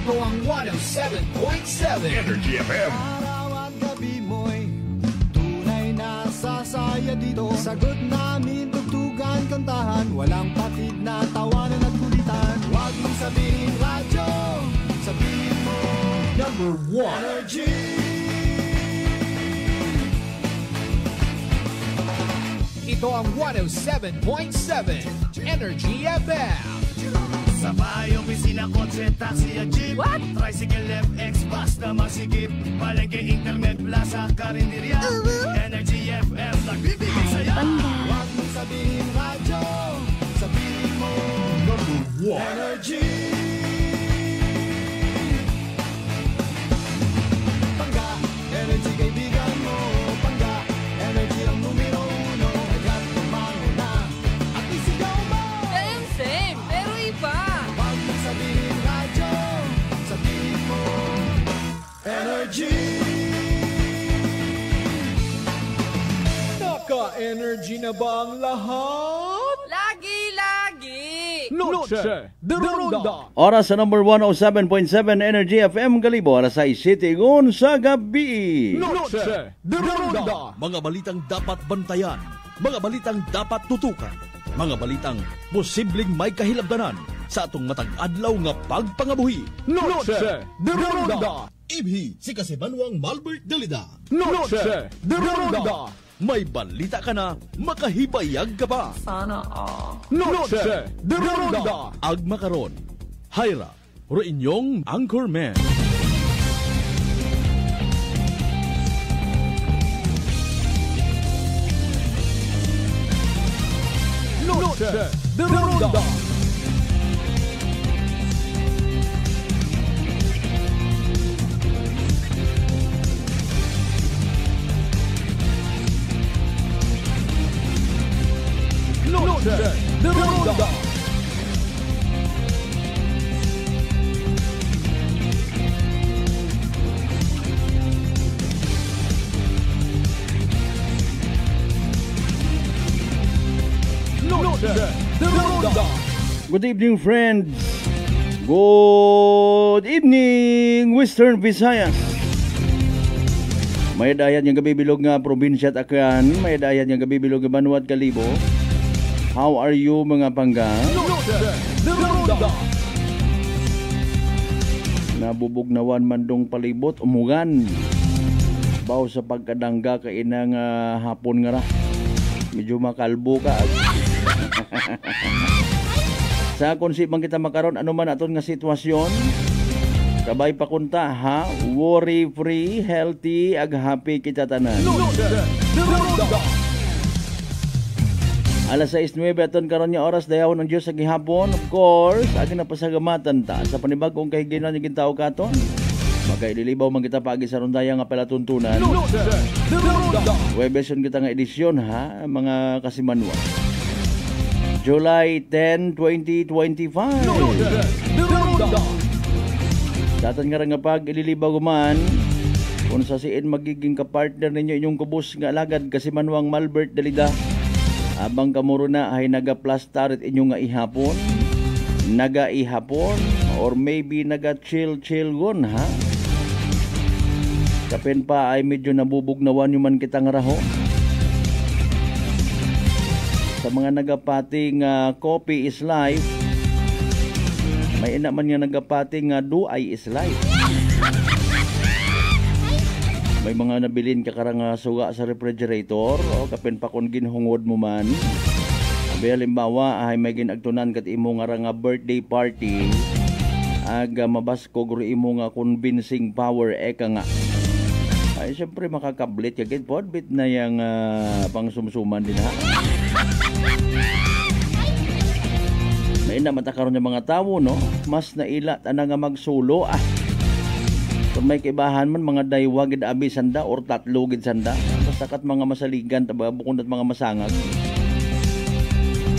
Ito ang 107.7 Energy FM. Araw at gabi mo'y tunay na sasaya dito. Sagot namin, tugtugan, kantahan, walang patid na tawanan at kulitan. Huwag mong sabihin radyo, sabihin mo Number 1. Energy. Ito ang 107.7 Energy FM. Sa bahay, opisina, kotse, taxi at jeep. What? Tricycle, FX, basta masikip. Palengke, internet, plaza, karinderya. Energy FM, nagbibigay saya. Huwag mong sabihin radyo, sabihin mo Number 1. Energy. Pangga, energy kaibigan mo. Pangga, energy ang numero uno. Kagat tumango na at isigaw mo. Same, pero iba. Huwag mong sabihin radyo, sabihin mo Energy. Naka-energy na ba ang lahat? Lagi. Noche de Ronda. Oras sa number 107.7 Energy FM Galibo, alas 6:07 sa gabi. Noche de Ronda. Mga balitang dapat bantayan, mga balitang dapat tutukan, mga balitang posibleng may kahilabdanan sa atong matag adlaw nga pagpangabuhi. Noche de Ronda. Ibhi si Kasibanwang Malbert Dalida. Noche de Ronda. May balita ka na, makahibayag ka pa. Sana all. Noche de Ronda. Agma karon, Hyra, ro inyong Anchorman. Noche de Ronda. Noche de Ronda. Noche de Ronda. Good evening, friends. Good evening, Western Visayas. May dayan yung gabibilog nga probinsya at Aklan. May dayan yung gabibilog nga Banwa at Kalibo. How are you, mga pangga? Noche de Ronda. Nabubog nawan mandong palibot, umugan. Baw sa pagkadangga ka inang hapon nga ra. Medyo makalbo ka. Sa konsip man kita makaron, ano man aton nga sitwasyon, kabay pakunta ha, worry free, healthy, ag happy kita tanan. Noche de Ronda. Alas 6:09 aton karon nga oras dayaw ng Dios sa gihapon. Of course, agi na pasagamatan ta sa panibagong kahiginan nga gintaw katon. Magkaililibaw man kita pagi sa rondaya nga palatuntunan. Noche de Ronda. Webes yun kita nga edisyon ha, mga kasimanwa. July 10, 2025. Noche de Ronda. Datan nga nga pag ililibaw guman, kung sa siin magiging kapartner ninyo inyong kubos nga alagad kasimanwang Malbert Dalida. Abang kamuro na ay naga-plaster inyong nga ihapon, naga-ihapon, or maybe naga-chill-chill gon ha. Kapin pa ay medyo nabubugnawan yung man kitang raho. Sa mga nagapating coffee is life, may ina man nga nagapating do-ay is life. May mga nabilin ka karang suga sa refrigerator o kapin pa kung ginhungod mo man. Abi halimbawa ay may ginagtunan kat imo nga nga birthday party, aga mabaskog ro imo nga convincing power eka nga. Ay syempre makakablit kagid pod bit na yang pangsumsuman din ha. May na matakaron ng mga tawo no, mas naila ana nga magsulo Kung may kaibahan man mga daywa gid abi sanda or tatlo gid sanda. Basta kat mga masaligan taba bukod at mga masangag.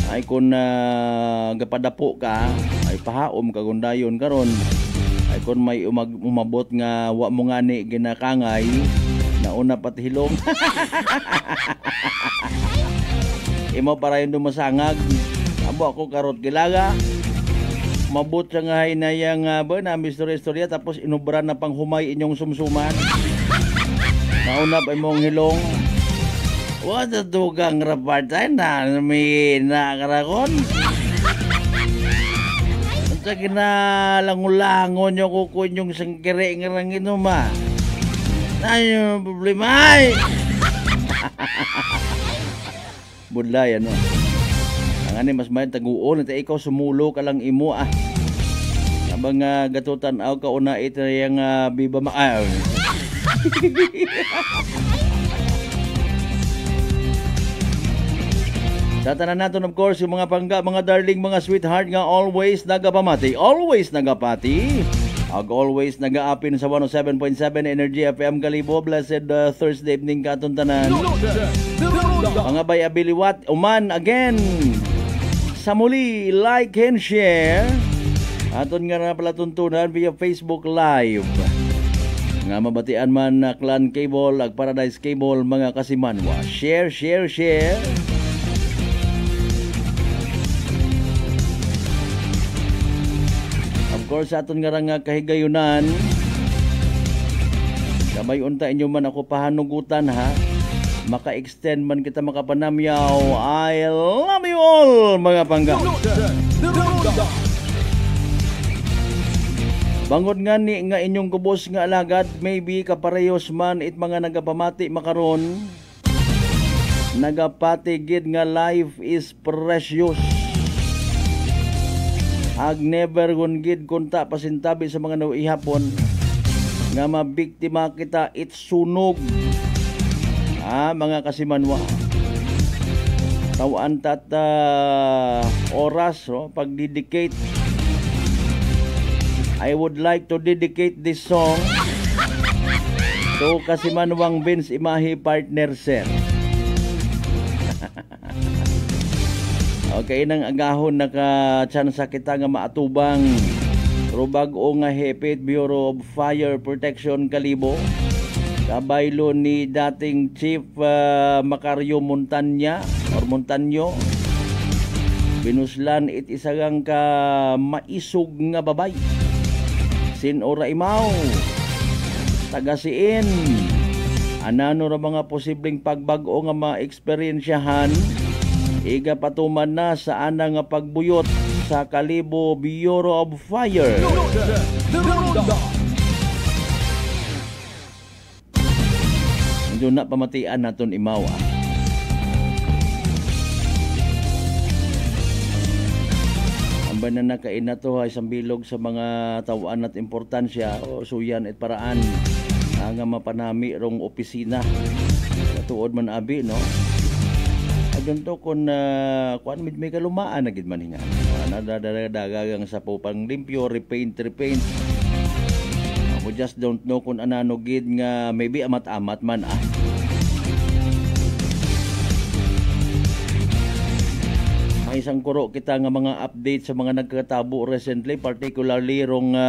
Ay kung gapadapo ka, ay pahaom ka gundayon karon. Ay kung may umabot nga wa mo ngani ginakangay, nauna pati hilom. Imo para yun masangag. Abo ako karot kilaga. Mabot siya nga hinayang ba na istorya tapos inubra na pang humay inyong sumsuman. Naunap ay mong hilong. Wala tugang rapatay na may nakarakon. Sa kinalangulangon nyo kukun yung sangkiri ngarang inuma. Na yung problema ay. Budlay ano. Ang mas may taguon at ikaw sumulo ka lang imo Habang gatutan aw ka una ito yung biba Tatanan natin of course yung mga pangga, mga darling, mga sweetheart nga always nagapamati. Always nagapati. Ag always nagaapin sa 107.7 Energy FM Kalibo. Blessed Thursday evening katon tanan. Mga bay abiliwat uman again. Sa muli, like and share. Aton nga na pala tuntunan via Facebook Live. Nga mabatian man na Clan Cable, ag Paradise Cable, mga kasimanwa. Share, share, share. Of course, aton nga nga kahigayunan. Kamay unta inyo man ako pahanugutan ha. Maka-extend man kita makapanamyaw. I love you all, mga pangga. Bangod nga ni nga inyong kubos nga alagad, maybe kaparehos man it mga nagapamati makaron. Nagapatigid nga life is precious. Ag never gid kunta pasintabi sa mga nauihapon nga mabiktima kita it sunog. Mga kasimanwa. Tawan tata oras pag-dedicate. I would like to dedicate this song to kasimanwang Vince Imahi partner sir. Okay nang agahon naka-chance kita nga maatubang rubag o nga hepit Bureau of Fire Protection Kalibo. Kabaylo ni dating Chief Macario Montaño. Binuslan it isagang ka maisog nga babay. Sinora imaw. Tagasiin. Anano ra mga posibleng pagbag-o nga ma-eksperyensyahan. Iga patuman na sa ana nga pagbuyot sa Kalibo Bureau of Fire. Medyo na pamatian naton imawa. Ang banan na kain na to ay sambilog sa mga tawaan at importansya o suyan at paraan nga mapanami rong opisina. Katuod man abi no. Adun to kung kuan may kalumaan na gid man hinga. Nadadagagang sa pupang limpyo, repaint. We just don't know kung anano gid nga maybe amat-amat man May isang kuro kita nga mga update sa mga nagkatabo recently, particularly rong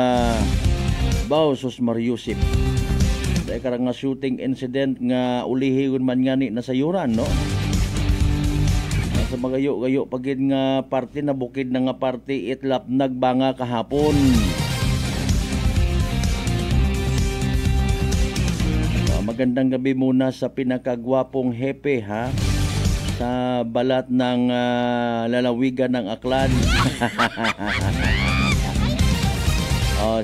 Bausos Mariusip. Dahil karang nga shooting incident nga ulihigon man nga ni nasayuran no. Sa magayo-gayo pagid nga parte na bukid na nga parte itlap nagbanga kahapon. Magandang gabi muna sa pinakagwapong hepe sa balat ng lalawigan ng Aklan.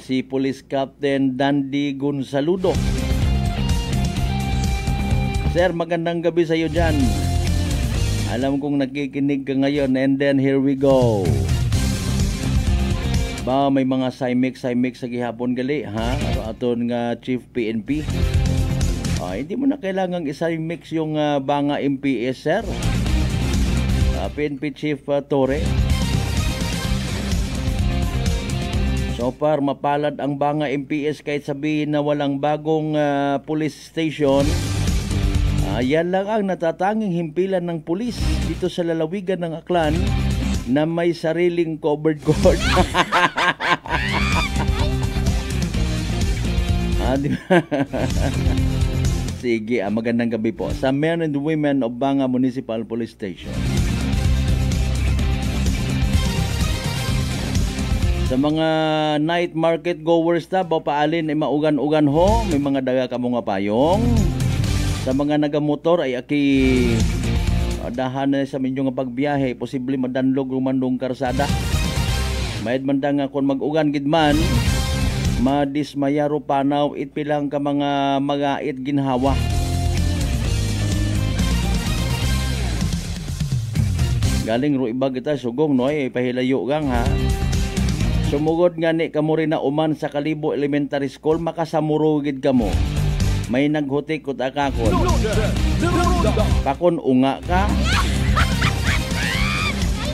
Si Police Captain Dandy Gonzaludo. Sir, magandang gabi sa iyo dyan. Alam kong nakikinig ka ngayon, and then here we go. Ba may mga Cymex sa gihapon gali aton nga Chief PNP. Hindi mo na kailangang i-Cymex yung banga MPS sir. PNP Chief Torre. So far mapalad ang banga MPS kahit sabihin na walang bagong police station. Yan lang ang natatanging himpilan ng pulis dito sa lalawigan ng Aklan na may sariling covered court. Sige, magandang gabi po sa men and women of Banga Municipal Police Station. Sa mga night market goers ta, paalin ay maugan-ugan ho, may mga daga ka mga payong. Sa mga nagamotor ay aki dahan na sa minyo nga pagbiyahe, posible madanlog rumandong karsada. Mayad man nga kung mag-ugan gidman, madismayaro panaw itpilang ka mga magait ginhawa. Galing ro iba kita sugong no ay pahilayo gang ha. Sumugod nga ni kamo rin na uman sa Kalibo Elementary School, makasamurugid kamo. May naghutik kut akakon. Pakon unga ka.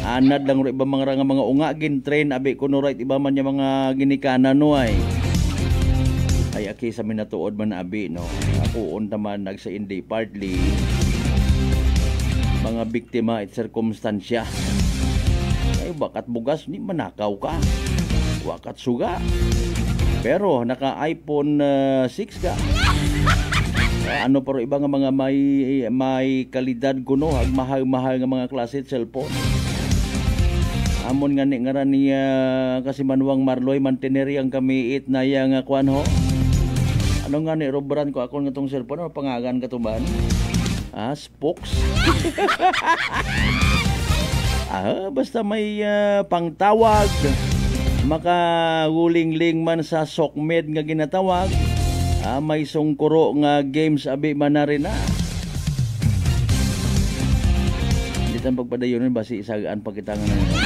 Anad lang ro iba mga unga gin-train abi kuno right iba man yung mga ginikanan no ay. Ay aki sa minatuod man abi no. Ako unta man nagsa indi partly mga biktima at sirkumstansya. Ay bakat bugas ni manakaw ka. Wakat suga. Pero naka iPhone 6 ka. Ano pero iba nga mga may kalidad kuno, ag mahal-mahal nga mga klase cellphone. Amon nga ni ngaran niya kasi Manuang Marloy Manteneri ang kamiit na yang kuan ho. Ano nga ni robran ko akon nga tong cellphone, ano pangagan ka tuban? Spokes. Basta may pangtawag, makaguling-ling man sa sokmed nga ginatawag, may sungkuro nga games abi man na rin na. Hindi tayong pagpadayonin basi isagaan pagkitangan na nito.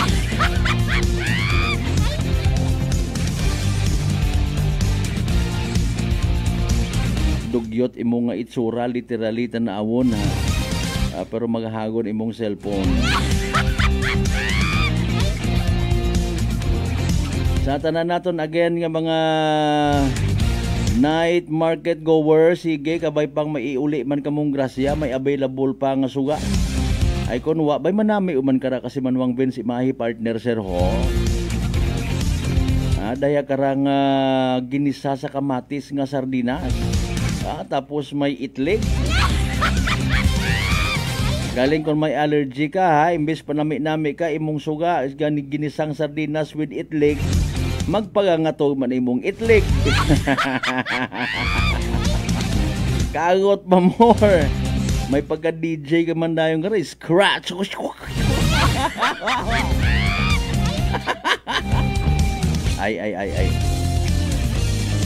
Dugyot imong nga itsura literally tanaawon ha. Pero maghahagon imong cellphone. Sa tanan naton again nga mga night market goers, sige kabay pang maiuli man kamong grasya, may available pa nga suga. Ay kun wa bay manami uman kara kasi Manuang Vince imahi partner sir ho. Daya karang ginisa sa kamatis nga sardinas. Tapos may itlig. Galing kung may allergy ka ha, imbes pa nami ka imong suga, ginisang sardinas with itlig, magpagangato man imong itlig. Kagot pa more. May pagka-DJ ka man dayong gari, scratch. Ay.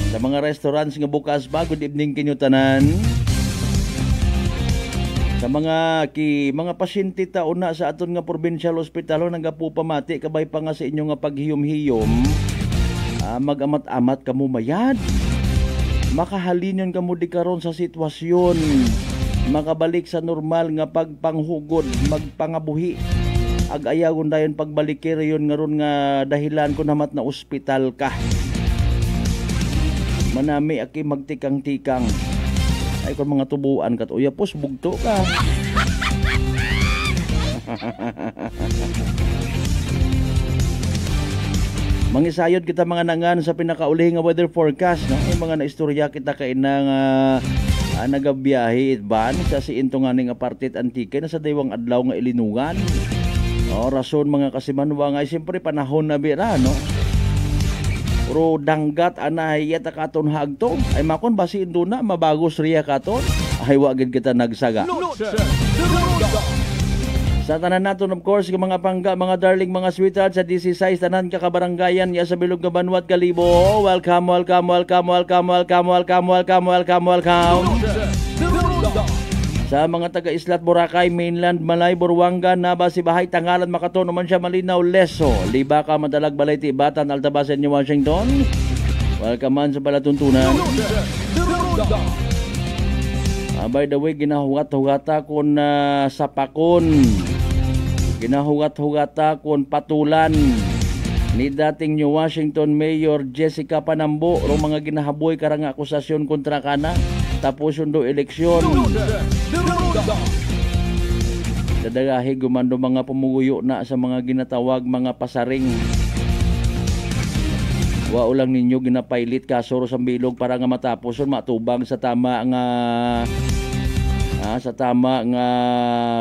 Sa mga restaurants nga bukas ba, good evening kinyo tanan. Sa mga pasyente taon na sa aton nga provincial hospital nagapu pamati kabay pa nga sa inyo nga paghiyom-hiyom, mag-amat-amat kamo mayad. Makahalinyon kamo di karon sa sitwasyon, makabalik sa normal nga pagpanghugod, magpangabuhi. Ag-ayagon dayon pagbalik yon nga ron nga dahilan ko namat na ospital ka. Manami aki magtikang-tikang. Ay kung mga tubuan kat uyapos bugto ka. Mangisayod kita mga nangan sa pinakauli nga weather forecast no. Ay mga naistorya kita kay nang nagabiyahe ban sa siinto nga ning apartit antike na sa daywang adlaw nga ilinungan. Rason mga kasimanwa nga siyempre panahon na bira no. Pero danggat anay yata katon hagto ay makon basi indo na mabagos riya katon ay wagid kita nagsaga. Sa tanan naton of course mga pangga, mga darling, mga sweetheart sa DC6 tanan ka kabaranggayan ya sa Bilog nga Banwat Kalibo. Welcome. Sa mga taga-Islat, Boracay, Mainland, Malay, Buruanga, Naba, Sibahay, Tangalan, Makaton, naman siya Malinaw, Leso, Libaca, Madalag, Balay, Tibatan, Altabasan, New Washington. Welcome man sa palatuntunan. By the way, ginahugat-hugata kon sapakon. Ginahugat-hugata kon patulan ni dating New Washington Mayor Jessica Panambo ro mga ginahaboy karang akusasyon kontra kana tapos undo eleksyon. Dadagahi gumando mga pumuguyo na sa mga ginatawag mga pasaring. Wa ulang ninyo ginapailit kaso sa bilog para nga matapos matubang sa tama nga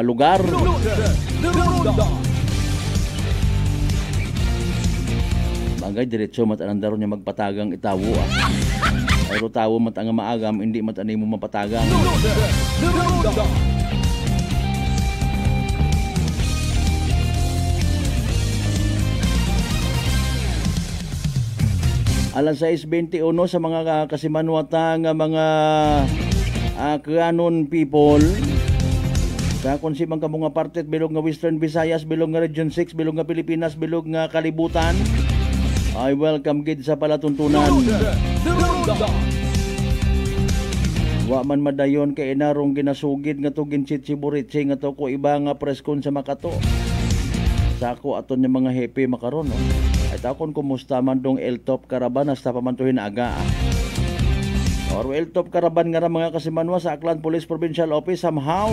lugar. Bagay, diretso matanandaro niya magpatagang itawo. Pero tawo matang maagam, hindi matanay mo mapatagang. Durunda. Alas 6:21 sa mga kasimanwata nga mga Kanon people. Sa konsimang ka mga partet bilog nga Western Visayas, bilog nga Region 6, bilog nga Pilipinas, bilog nga kalibutan. I welcome gid sa palatuntunan. Durunda. Wa man madayon kay inarong ginasugid nga to ginchit si Buritse nga to ko iba nga preskon sa Makato. Sako aton yung mga happy makaron. No? Ay takon kumusta man dong Eltop Caravan hasta pamantuhin aga. Or Eltop Caravan nga mga kasimanwa sa Aklan Police Provincial Office somehow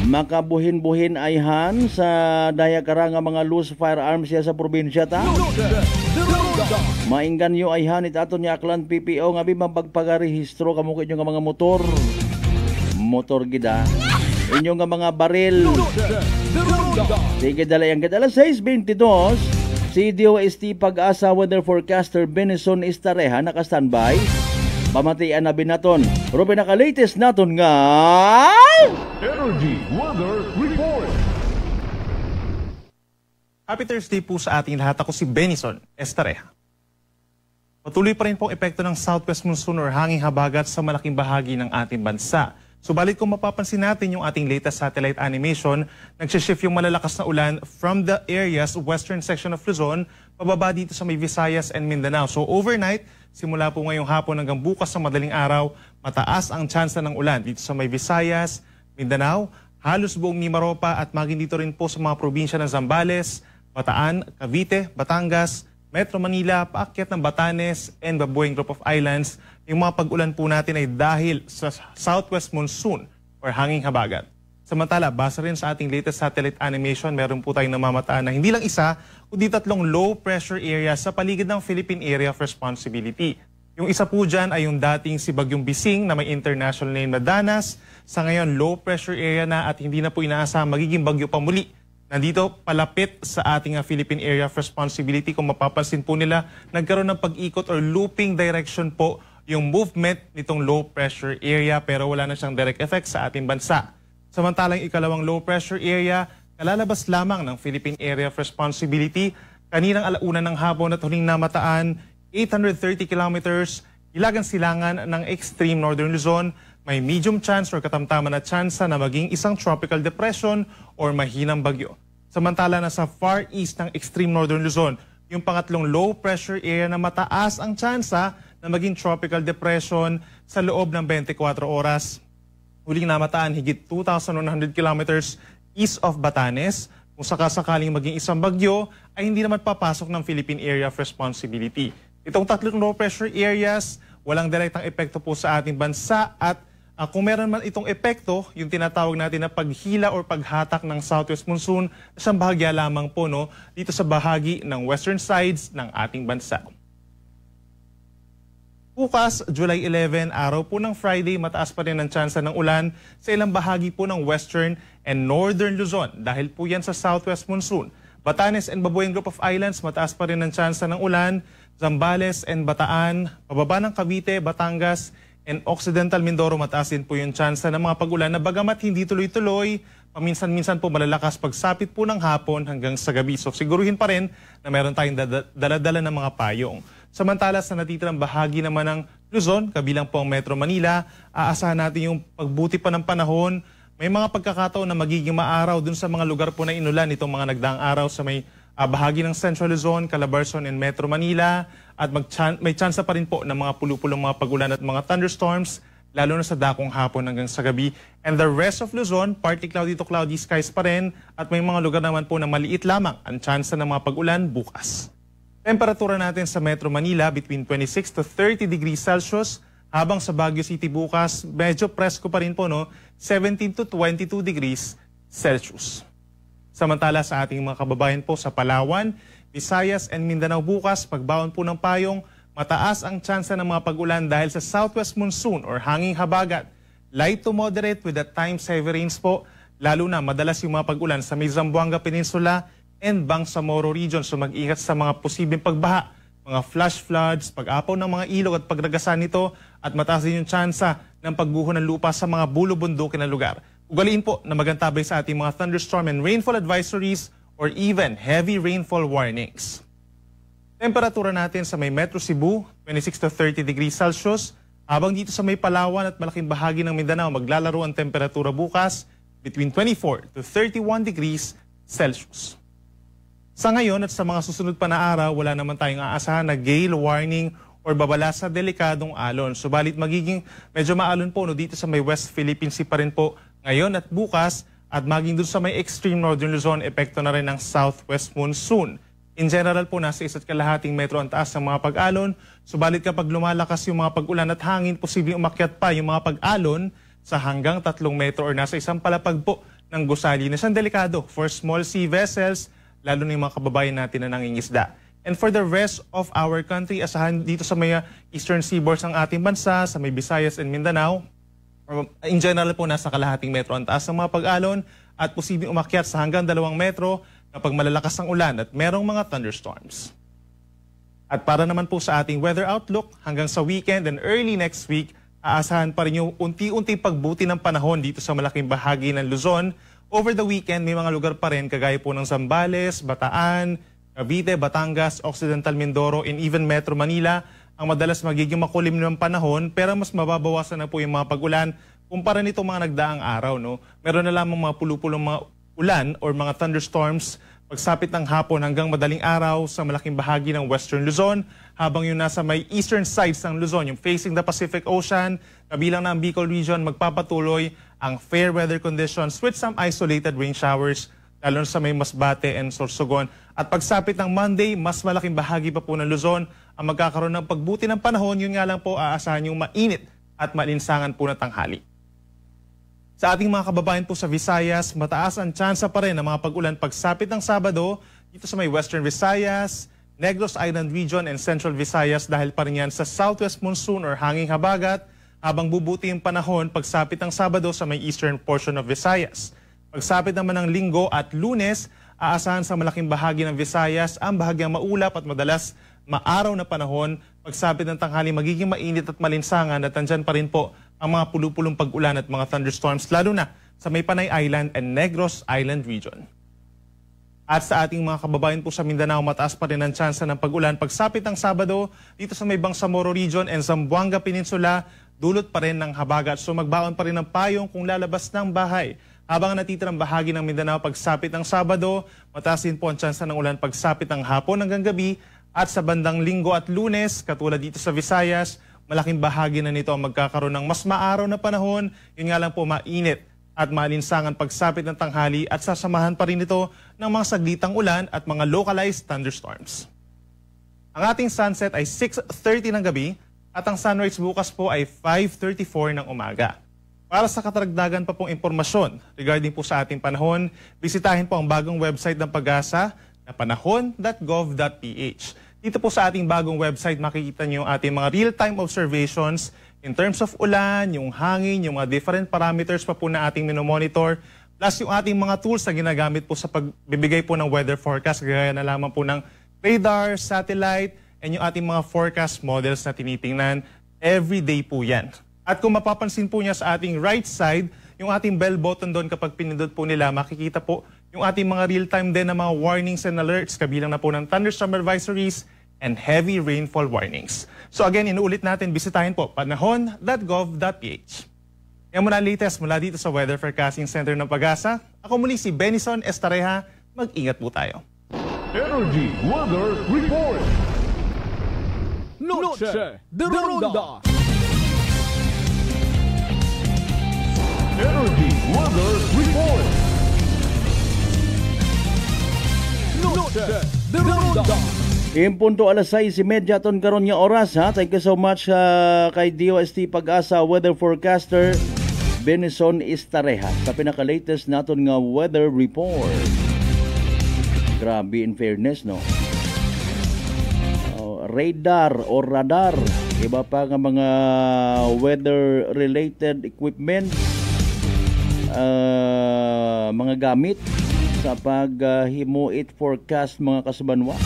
makabuhin-buhin ayhan sa daya kara nga mga loose firearms siya sa probinsya ta. Durunda. Mainggan nyo ayhan itaton niya Aklan PPO nga bimang pagpagarehistro kamukit nyo nga mga motor gida inyo nga mga baril. Durunda. Sige dalayang gid alas 6:22 si DOST Pag-asa weather forecaster Benison Istareha naka-standby. Pamatian na binaton. Pero pinaka-latest naton nga Energy Weather Report. Happy Thursday po sa ating lahat. Ako si Benison Estareja. Patuloy pa rin pong epekto ng southwest monsoon or hanging habagat sa malaking bahagi ng ating bansa. Subalit kung mapapansin natin yung ating latest satellite animation, nagsishift yung malalakas na ulan from the areas western section of Luzon, pababa dito sa may Visayas and Mindanao. So overnight, simula po ngayong hapon hanggang bukas sa madaling araw, mataas ang tsansa ng ulan dito sa may Visayas, Mindanao, halos buong Mimaropa at maging dito rin po sa mga probinsya ng Zambales, Bataan, Cavite, Batangas, Metro Manila, paakyat ng Batanes and Babueng Group of Islands. Yung mga pag-ulan po natin ay dahil sa southwest monsoon or hanging habagat. Samantala, base rin sa ating latest satellite animation, meron po tayong namamataan na hindi lang isa, kundi 3 low pressure area sa paligid ng Philippine Area of Responsibility. Yung isa po dyan ay yung dating si Bagyong Bising na may international name na Danas. Sa ngayon, low pressure area na at hindi na po inaasahang magiging bagyo pa muli. Nandito palapit sa ating Philippine Area of Responsibility. Kung mapapansin po nila, nagkaroon ng pag-ikot or looping direction po yung movement nitong low pressure area pero wala na siyang direct effect sa ating bansa. Samantalang ikalawang low pressure area, kalalabas lamang ng Philippine Area of Responsibility. Kaninang alauna ng hapon at huling namataan, 830 kilometers, ilagan silangan ng extreme northern Luzon, may medium chance or katamtaman na tsansa na maging isang tropical depression or mahinang bagyo. Samantala nasa far east ng extreme northern Luzon, yung pangatlong low pressure area na mataas ang tsansa na maging tropical depression sa loob ng 24 oras. Huling namataan higit 2,100 kilometers east of Batanes. Kung sakasakaling maging isang bagyo, ay hindi naman papasok ng Philippine Area of Responsibility. Itong 3 low pressure areas, walang direktang epekto po sa ating bansa at kung meron man itong epekto, yung tinatawag natin na paghila or paghatak ng southwest monsoon, siyang bahagya lamang po dito sa bahagi ng western sides ng ating bansa. Bukas, July 11, araw po ng Friday, mataas pa rin ang tsansa ng ulan sa ilang bahagi po ng western and northern Luzon dahil po yan sa southwest monsoon. Batanes and Babueng Group of Islands, mataas pa rin ang tsansa ng ulan. Zambales and Bataan, pababa ng Cavite, Batangas, and Occidental Mindoro, mataas din po yung tsansa ng mga pag-ulan na bagamat hindi tuloy-tuloy, paminsan-minsan po malalakas pagsapit po ng hapon hanggang sa gabi. So siguruhin pa rin na meron tayong dala-dala ng mga payong. Samantala sa natitirang bahagi naman ng Luzon, kabilang po ang Metro Manila, aasahan natin yung pagbuti pa ng panahon. May mga pagkakataon na magiging maaraw dun sa mga lugar po na inulan itong mga nagdaang araw sa may bahagi ng Central Luzon, Calabarzon and Metro Manila at may tsansa pa rin po ng mga pulupulong mga pagulan at mga thunderstorms lalo na sa dakong hapon hanggang sa gabi. And the rest of Luzon, partly cloudy to cloudy skies pa rin at may mga lugar naman po na maliit lamang ang tsansa ng mga pagulan bukas. Temperatura natin sa Metro Manila between 26 to 30 degrees Celsius habang sa Baguio City bukas medyo presko pa rin po 17 to 22 degrees Celsius. Samantala sa ating mga kababayan po sa Palawan, Visayas and Mindanao bukas, pagbaon po ng payong, mataas ang tsansa ng mga pag-ulan dahil sa southwest monsoon or hanging habagat. Light to moderate with at times heavy rains po, lalo na madalas yung mga pag-ulan sa may Zamboanga Peninsula and Bangsamoro region. So mag-ingat sa mga posibleng pagbaha, mga flash floods, pag-apaw ng mga ilog at pagragasan nito, at mataas din yung tsansa ng pagguho ng lupa sa mga bulubundukin na lugar. Ugaliin po na magantabay sa ating mga thunderstorm and rainfall advisories or even heavy rainfall warnings. Temperatura natin sa may Metro Cebu, 26 to 30 degrees Celsius. Habang dito sa may Palawan at malaking bahagi ng Mindanao, maglalaro ang temperatura bukas between 24 to 31 degrees Celsius. Sa ngayon at sa mga susunod pa na araw, wala naman tayong aasahan na gale warning or babala sa delikadong alon. Subalit magiging medyo maalon po dito sa may West Philippine Sea pa rin po ngayon at bukas, at maging dun sa may extreme northern Luzon, epekto na rin ng southwest monsoon. In general po, nasa 1.5 metro ang taas ng mga pag-alon. Subalit kapag lumalakas yung mga pag-ulan at hangin, posibleng umakyat pa yung mga pag-alon sa hanggang 3 metro or nasa 1 palapag po ng gusali na siyang delikado for small sea vessels, lalo na yung mga kababayan natin na nangingisda. And for the rest of our country, asahan dito sa may eastern seaboards ng ating bansa, sa may Visayas and Mindanao, in general po, nasa kalahating metro ang taas ng mga pag-alon at posibleng umakyat sa hanggang 2 metro kapag malalakas ang ulan at merong mga thunderstorms. At para naman po sa ating weather outlook, hanggang sa weekend and early next week, aasahan pa rin yung unti-unti pagbuti ng panahon dito sa malaking bahagi ng Luzon. Over the weekend, may mga lugar pa rin kagaya po ng Zambales, Bataan, Cavite, Batangas, Occidental Mindoro, and even Metro Manila, ang madalas magiging makulim ng panahon, pero mas mababawasan na po yung mga pag-ulan kumpara nito mga nagdaang araw. No? Meron na lamang mga pulupulong mga ulan or mga thunderstorms pagsapit ng hapon hanggang madaling araw sa malaking bahagi ng Western Luzon, habang yung nasa may eastern sides ng Luzon, yung facing the Pacific Ocean, kabilang ng Bicol region, magpapatuloy ang fair weather conditions with some isolated rain showers, lalo sa may Masbate and Sorsogon. At pagsapit ng Monday, mas malaking bahagi pa po ng Luzon ang magkakaroon ng pagbuti ng panahon. Yun nga lang po, aasahan yung mainit at malinsangan po na tanghali. Sa ating mga kababayan po sa Visayas, mataas ang tsansa pa rin ng mga pag-ulan pagsapit ng Sabado dito sa may Western Visayas, Negros Island Region and Central Visayas, dahil pa rin yan sa southwest monsoon or hanging habagat, habang bubuti yung panahon pagsapit ng Sabado sa may eastern portion of Visayas. Pagsapit naman ng Linggo at Lunes, aasahan sa malaking bahagi ng Visayas ang bahagyang maulap at madalas maaraw na panahon. Pagsapit ng tanghali, magiging mainit at malinsangan, at andyan pa rin po ang mga pulupulong pag-ulan at mga thunderstorms, lalo na sa may Panay Island and Negros Island region. At sa ating mga kababayan po sa Mindanao, mataas pa rin ang tsansa ng pag-ulan pagsapit ng Sabado dito sa may Bangsamoro region and Zamboanga Peninsula, dulot pa rin ng habagat. So magbaon pa rin ng payong kung lalabas ng bahay. Habang natitirang bahagi ng Mindanao pagsapit ng Sabado, mataas din po ang tsansa ng ulan pagsapit ng hapon hanggang gabi, at sa bandang Linggo at Lunes, katulad dito sa Visayas, malaking bahagi na nito ang magkakaroon ng mas maaraw na panahon. Yun nga lang po, mainit at malinsangan pagsapit ng tanghali, at sasamahan pa rin ito ng mga saglitang ulan at mga localized thunderstorms. Ang ating sunset ay 6:30 ng gabi at ang sunrise bukas po ay 5:34 ng umaga. Para sa kataragdagan pa pong impormasyon regarding po sa ating panahon, bisitahin po ang bagong website ng Pag-asa na panahon.gov.ph. Dito po sa ating bagong website, makikita niyo yung ating mga real-time observations in terms of ulan, yung hangin, yung mga different parameters pa po na ating minomonitor, plus yung ating mga tools na ginagamit po sa pagbibigay po ng weather forecast, gaya na lamang po ng radar, satellite, and yung ating mga forecast models na tinitingnan. Everyday po yan. At kung mapapansin po niya sa ating right side, yung ating bell button doon, kapag pinindot po nila, makikita po yung ating mga real-time din na mga warnings and alerts, kabilang na po ng thunderstorm advisories and heavy rainfall warnings. So again, inuulit natin, bisitahin po panahon.gov.ph. Yan muna latest mula dito sa Weather Forecasting Center ng Pag-asa. Ako muli si Benison Estareja. Mag-ingat po tayo. Energy Weather Report. Noche de Ronda. Energy Weather Report. Noche de Ronda. Punto alas 6:30 ton karon nga oras ha. Thank you so much kay DOST Pag-asa Weather Forecaster Benison Estareja sa pinaka-latest naton nga weather report. Grabe in fairness, no? Radar o radar, iba pa nga mga weather-related equipment, mga gamit sa paghimuit forecast mga kasubanwa.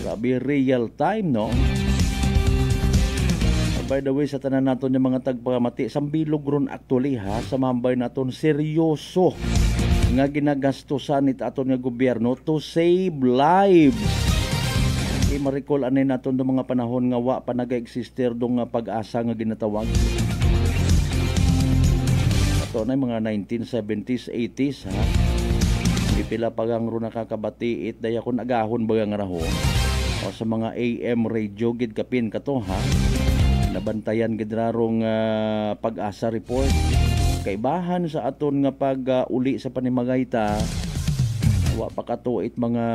Grabe, real time, no? By the way, sa tanan naton yung mga tagpamati, sambilog ron actually ha, sa mambay naton seryoso nga ginagastusan it aton nga gobyerno to save lives. I-recall anay naton do mga panahon nga wa pa naga-exister do nga pag-asa nga ginatawag. Ato na mga 1970s, 80s ha. Pipila pagang ron nakakabati it daya kun agahon bagang raho. O sa mga AM radio gid kapin kato ha. Nabantayan gidrarong pag-asa report. Kaibahan sa aton nga pag-uli sa panimagayta, wa pa katuit mga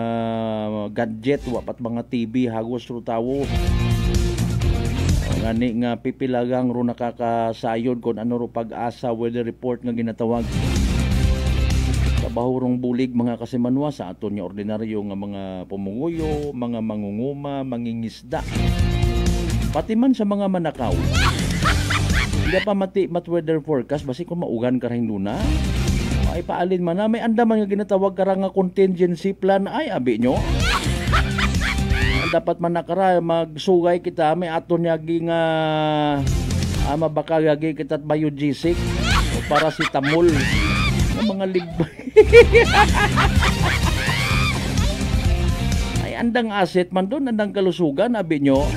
gadget, wa pat mga TV hagos ro tawo. Ngani nga pipilagang ro nakakasayod kon ano ro pag-asa weather report nga ginatawag. Kabahurong bulig mga kasimanwa sa aton nga ordinaryo nga mga pumunguyo, mga mangunguma, mangingisda. Pati man sa mga manakaw. Hindi pa mat weather forecast basi kung maugan ka rin luna. Ay paalin man na may andaman nga ginatawag ka nga contingency plan ay abi nyo. Dapat man nakara magsugay kita may aton yagi nga mabakagagi kita at biogesic o paracetamol ng mga ligbay. Ay andang asset man doon, andang kalusugan abi nyo.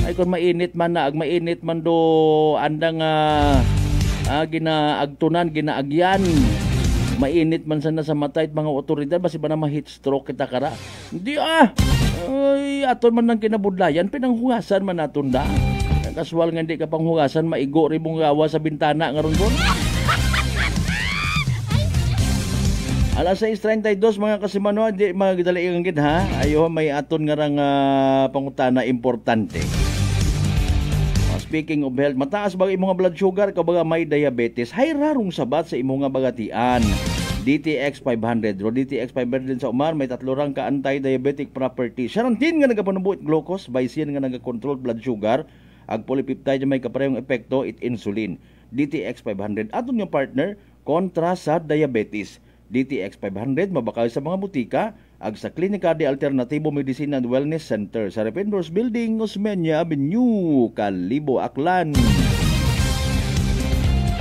Ay kung mainit man na, mainit man do andang ginaagtunan, ginaagyan. Mainit man sana sa matay mga otoridad, basi ba na ma-heat stroke kita kara? Hindi ay aton man nang kinabudlayan, pinanghugasan man naton da. Kaswal nga hindi ka panghugasan, maigo rin mong gawa sa bintana nga ron doon. Alas 6:32 mga kasimano, di magdali ang gid ha. Ayo may aton nga rang pangutana importante. Speaking of health, mataas ba imong blood sugar kabaga may diabetes? Hay rarong sabat sa imong bagatian. DTX 500 o DTX 500 sa umar may 3 rang ka anti-diabetic property. Sarantin nga nagapanubuit glucose, baysin nga nagakontrol blood sugar, ag polypeptide may kaparehong epekto it insulin. DTX 500 aton nga partner kontra sa diabetes. DTX 500 mabakal sa mga butika ag sa Klinika de Alternatibo Medicine and Wellness Center sa Rependors Building, Osmeña Avenue, Kalibo, Aklan.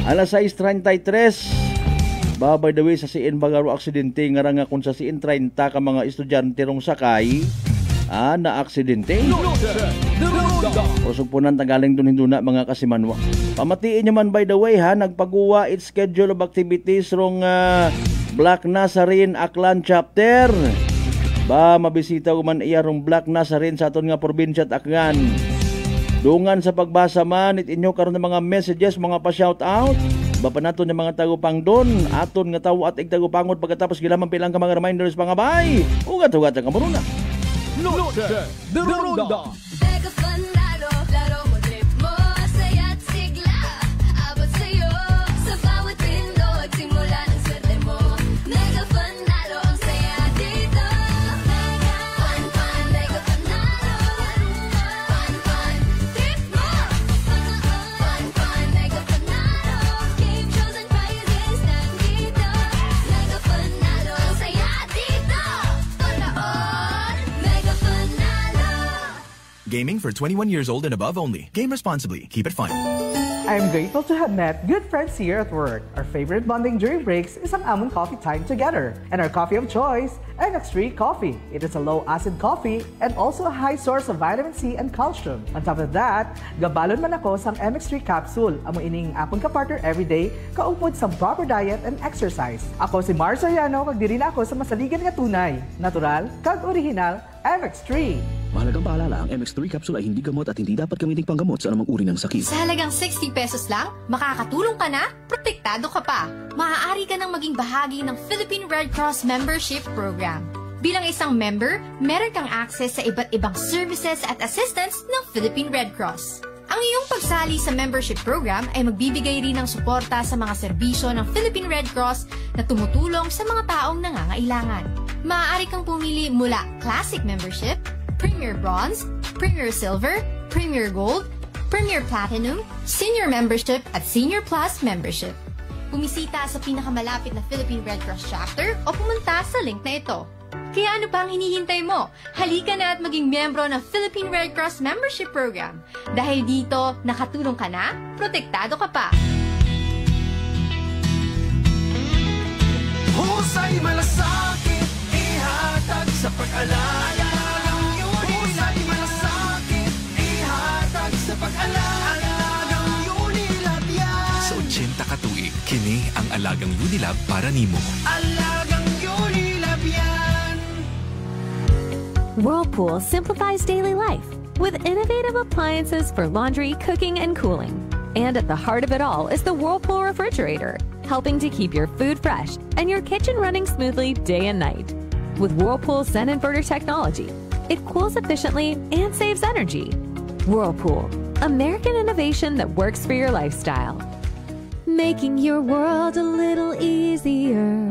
Alas 6:33 by the way sa siin bagaro aksidente nga nga kung sa siin 30 ka mga estudyante rong sakay na aksidente. Usog-punan tagaling dun hinduna mga kasimanwa. Pamatiin naman by the way ha, nagpagawa its schedule of activities rong Black Nazarene Aklan Chapter. Ba mabisita ko man iya rong Black Nazarene sa aton nga probinsya at Aklan. Dungan sa pagbasa man it inyo karon ng mga messages, mga pa-shout out. Ba pa naton yung mga tagupang don, aton nga tawo at igtagupangod pagkatapos gilamang pilang ka mga reminders mga bay. Ugat-ugat ang kamuruna. Noche de Ronda. Gaming for 21 years old and above only. Game responsibly. Keep it fun. I'm grateful to have met good friends here at work. Our favorite bonding during breaks is ang amon coffee time together. And our coffee of choice, MX3 Coffee. It is a low-acid coffee and also a high source of vitamin C and calcium. On top of that, gabalon man ako sang MX3 capsule. Amo ining apong ka-partner everyday, kaupod sa proper diet and exercise. Ako si Mars Soriano, kag diri na ako sa masaligan nga tunay, natural, kag original, MX3. Mahalagang paalala, ang MX3 capsule ay hindi gamot at hindi dapat gamiting panggamot sa anumang uri ng sakit. Sa halagang 60 pesos lang, makakatulong ka na, protektado ka pa. Maaari ka nang maging bahagi ng Philippine Red Cross Membership Program. Bilang isang member, meron kang access sa iba't ibang services at assistance ng Philippine Red Cross. Ang iyong pagsali sa membership program ay magbibigay rin ng suporta sa mga serbisyo ng Philippine Red Cross na tumutulong sa mga taong nangangailangan. Maaari kang pumili mula Classic Membership, Premier Bronze, Premier Silver, Premier Gold, Premier Platinum, Senior Membership at Senior Plus Membership. Bumisita sa pinakamalapit na Philippine Red Cross chapter o pumunta sa link na ito. Kaya ano pa ang hinihintay mo? Halika na at maging miyembro ng Philippine Red Cross Membership Program. Dahil dito, nakatulong ka na, protektado ka pa. Husay malasakit, ihatag sa pag-alala. Husay malasakit, ihatag sa pag-alala. Unilab yan. Sa 80 ka tuig, kini ang alagang Unilab para nimo. Alagang Unilab yan. Whirlpool simplifies daily life with innovative appliances for laundry, cooking, and cooling. And at the heart of it all is the Whirlpool refrigerator, helping to keep your food fresh and your kitchen running smoothly day and night. With Whirlpool Zen Inverter technology, it cools efficiently and saves energy. Whirlpool, American innovation that works for your lifestyle. Making your world a little easier.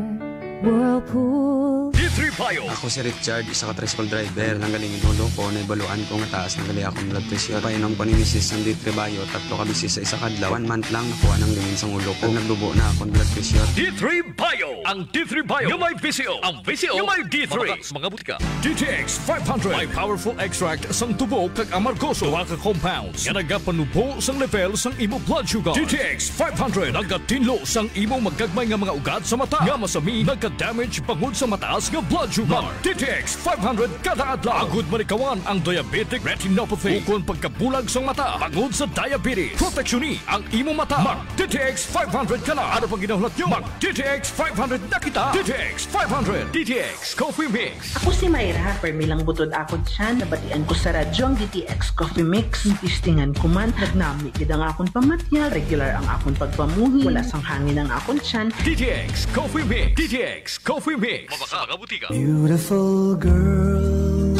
Whirlpool. D3 Bio. Ako si Richard, isa ka tricycle driver. Nanggaling inulo ko, naibaluan ko nga taas ng gali akong blood pressure. Painom ko ni Mrs. ng D3 Bio, 3 ka bisis sa isa kadlaw. 1 month lang nakuha ng lingin sa ulo ko. Nagdubo na akong blood pressure. D3 Bio. Ang D3 Bio yung may VCO. Ang VCO yung may D3. Mabaka mga butika. DTX 500. May powerful extract sang tubo kag amargoso. Duha ka compounds. Nga nagapanubo sang level sang imo blood sugar. DTX 500. Nagatinlo sang imo magagmay nga mga ugat sa mata. Nga masami nagka-damage pangod sa mataas nga blood sugar. DTX 500 kada adlaw. Agud manikawan ang diabetic retinopathy. Ukon pagkabulag sang mata pangod sa diabetes. Proteksyon ang imo mata. Mag DTX 500 kana. Ano pang ginahulat nyo? Mag DTX 500 na kita. DTX 500. DTX Coffee Mix. Ako si Mayra. Permilang butod ako dyan. Nabatian ko sa radyo ang DTX Coffee Mix. Ipistingan ko man. Nagnami gid ang akong pamatya. Regular ang akong pagpamuhi. Wala sang hangin ang akong tiyan. DTX Coffee Mix. DTX Coffee Mix. Mabaka mga butika. Beautiful girl.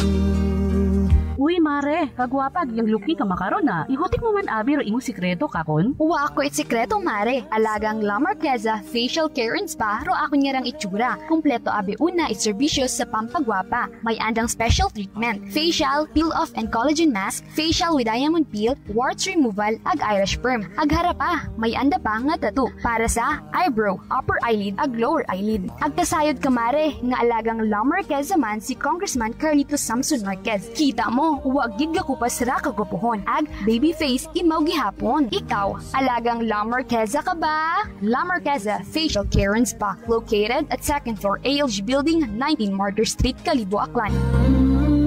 Uy, mare, kagwapag yung luki ka makaroon na. Ihutik mo man abi ro imong sikreto kakon. Wa ako sikreto, mare. Alagang La Marqueza Facial Care and Spa ro ako ngarang itsura. Kompleto abi una itserbisyo sa pampagwapa. May andang special treatment, facial, peel-off and collagen mask, facial with diamond peel, warts removal, ag Irish perm. Ag harapa, may anda pa nga tattoo para sa eyebrow, upper eyelid, ag lower eyelid. Ag kasayod ka, mare, nga alagang La Marqueza man si Congressman Carlito Samson Marquez. Kita mo, huwag gid ka kupas ra kagupuhon. Ag baby face imaw gihapon. Ikaw, alagang La Marqueza ka ba? La Marqueza Facial Care and Spa, located at 2nd floor ALG Building, 19 Martyr Street, Kalibo, Aklan.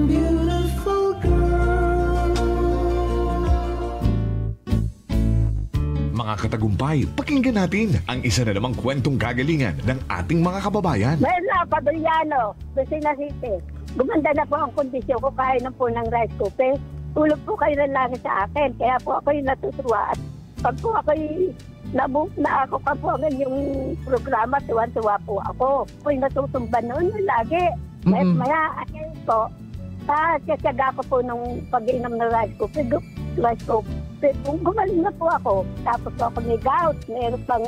Beautiful girl. Mga katagumpay, pakinggan natin ang isa na namang kwentong kagalingan ng ating mga kababayan. Mela Padriano, Lucena City. Gumanda na po ang kondisyon ko kahit na po ng rice cooker. Tulog po kayo ng langit sa akin. Kaya po ako yung natutuwa. At pag po ako na ako kapuangan yung programa, tuwan-tuwa po ako. Po yung natutumban noon lagi. Maya, akin po, kasyaga ko po nung pag-inom ng rice cooker. Gumaling na po ako. Tapos po ako may gout. Meron pang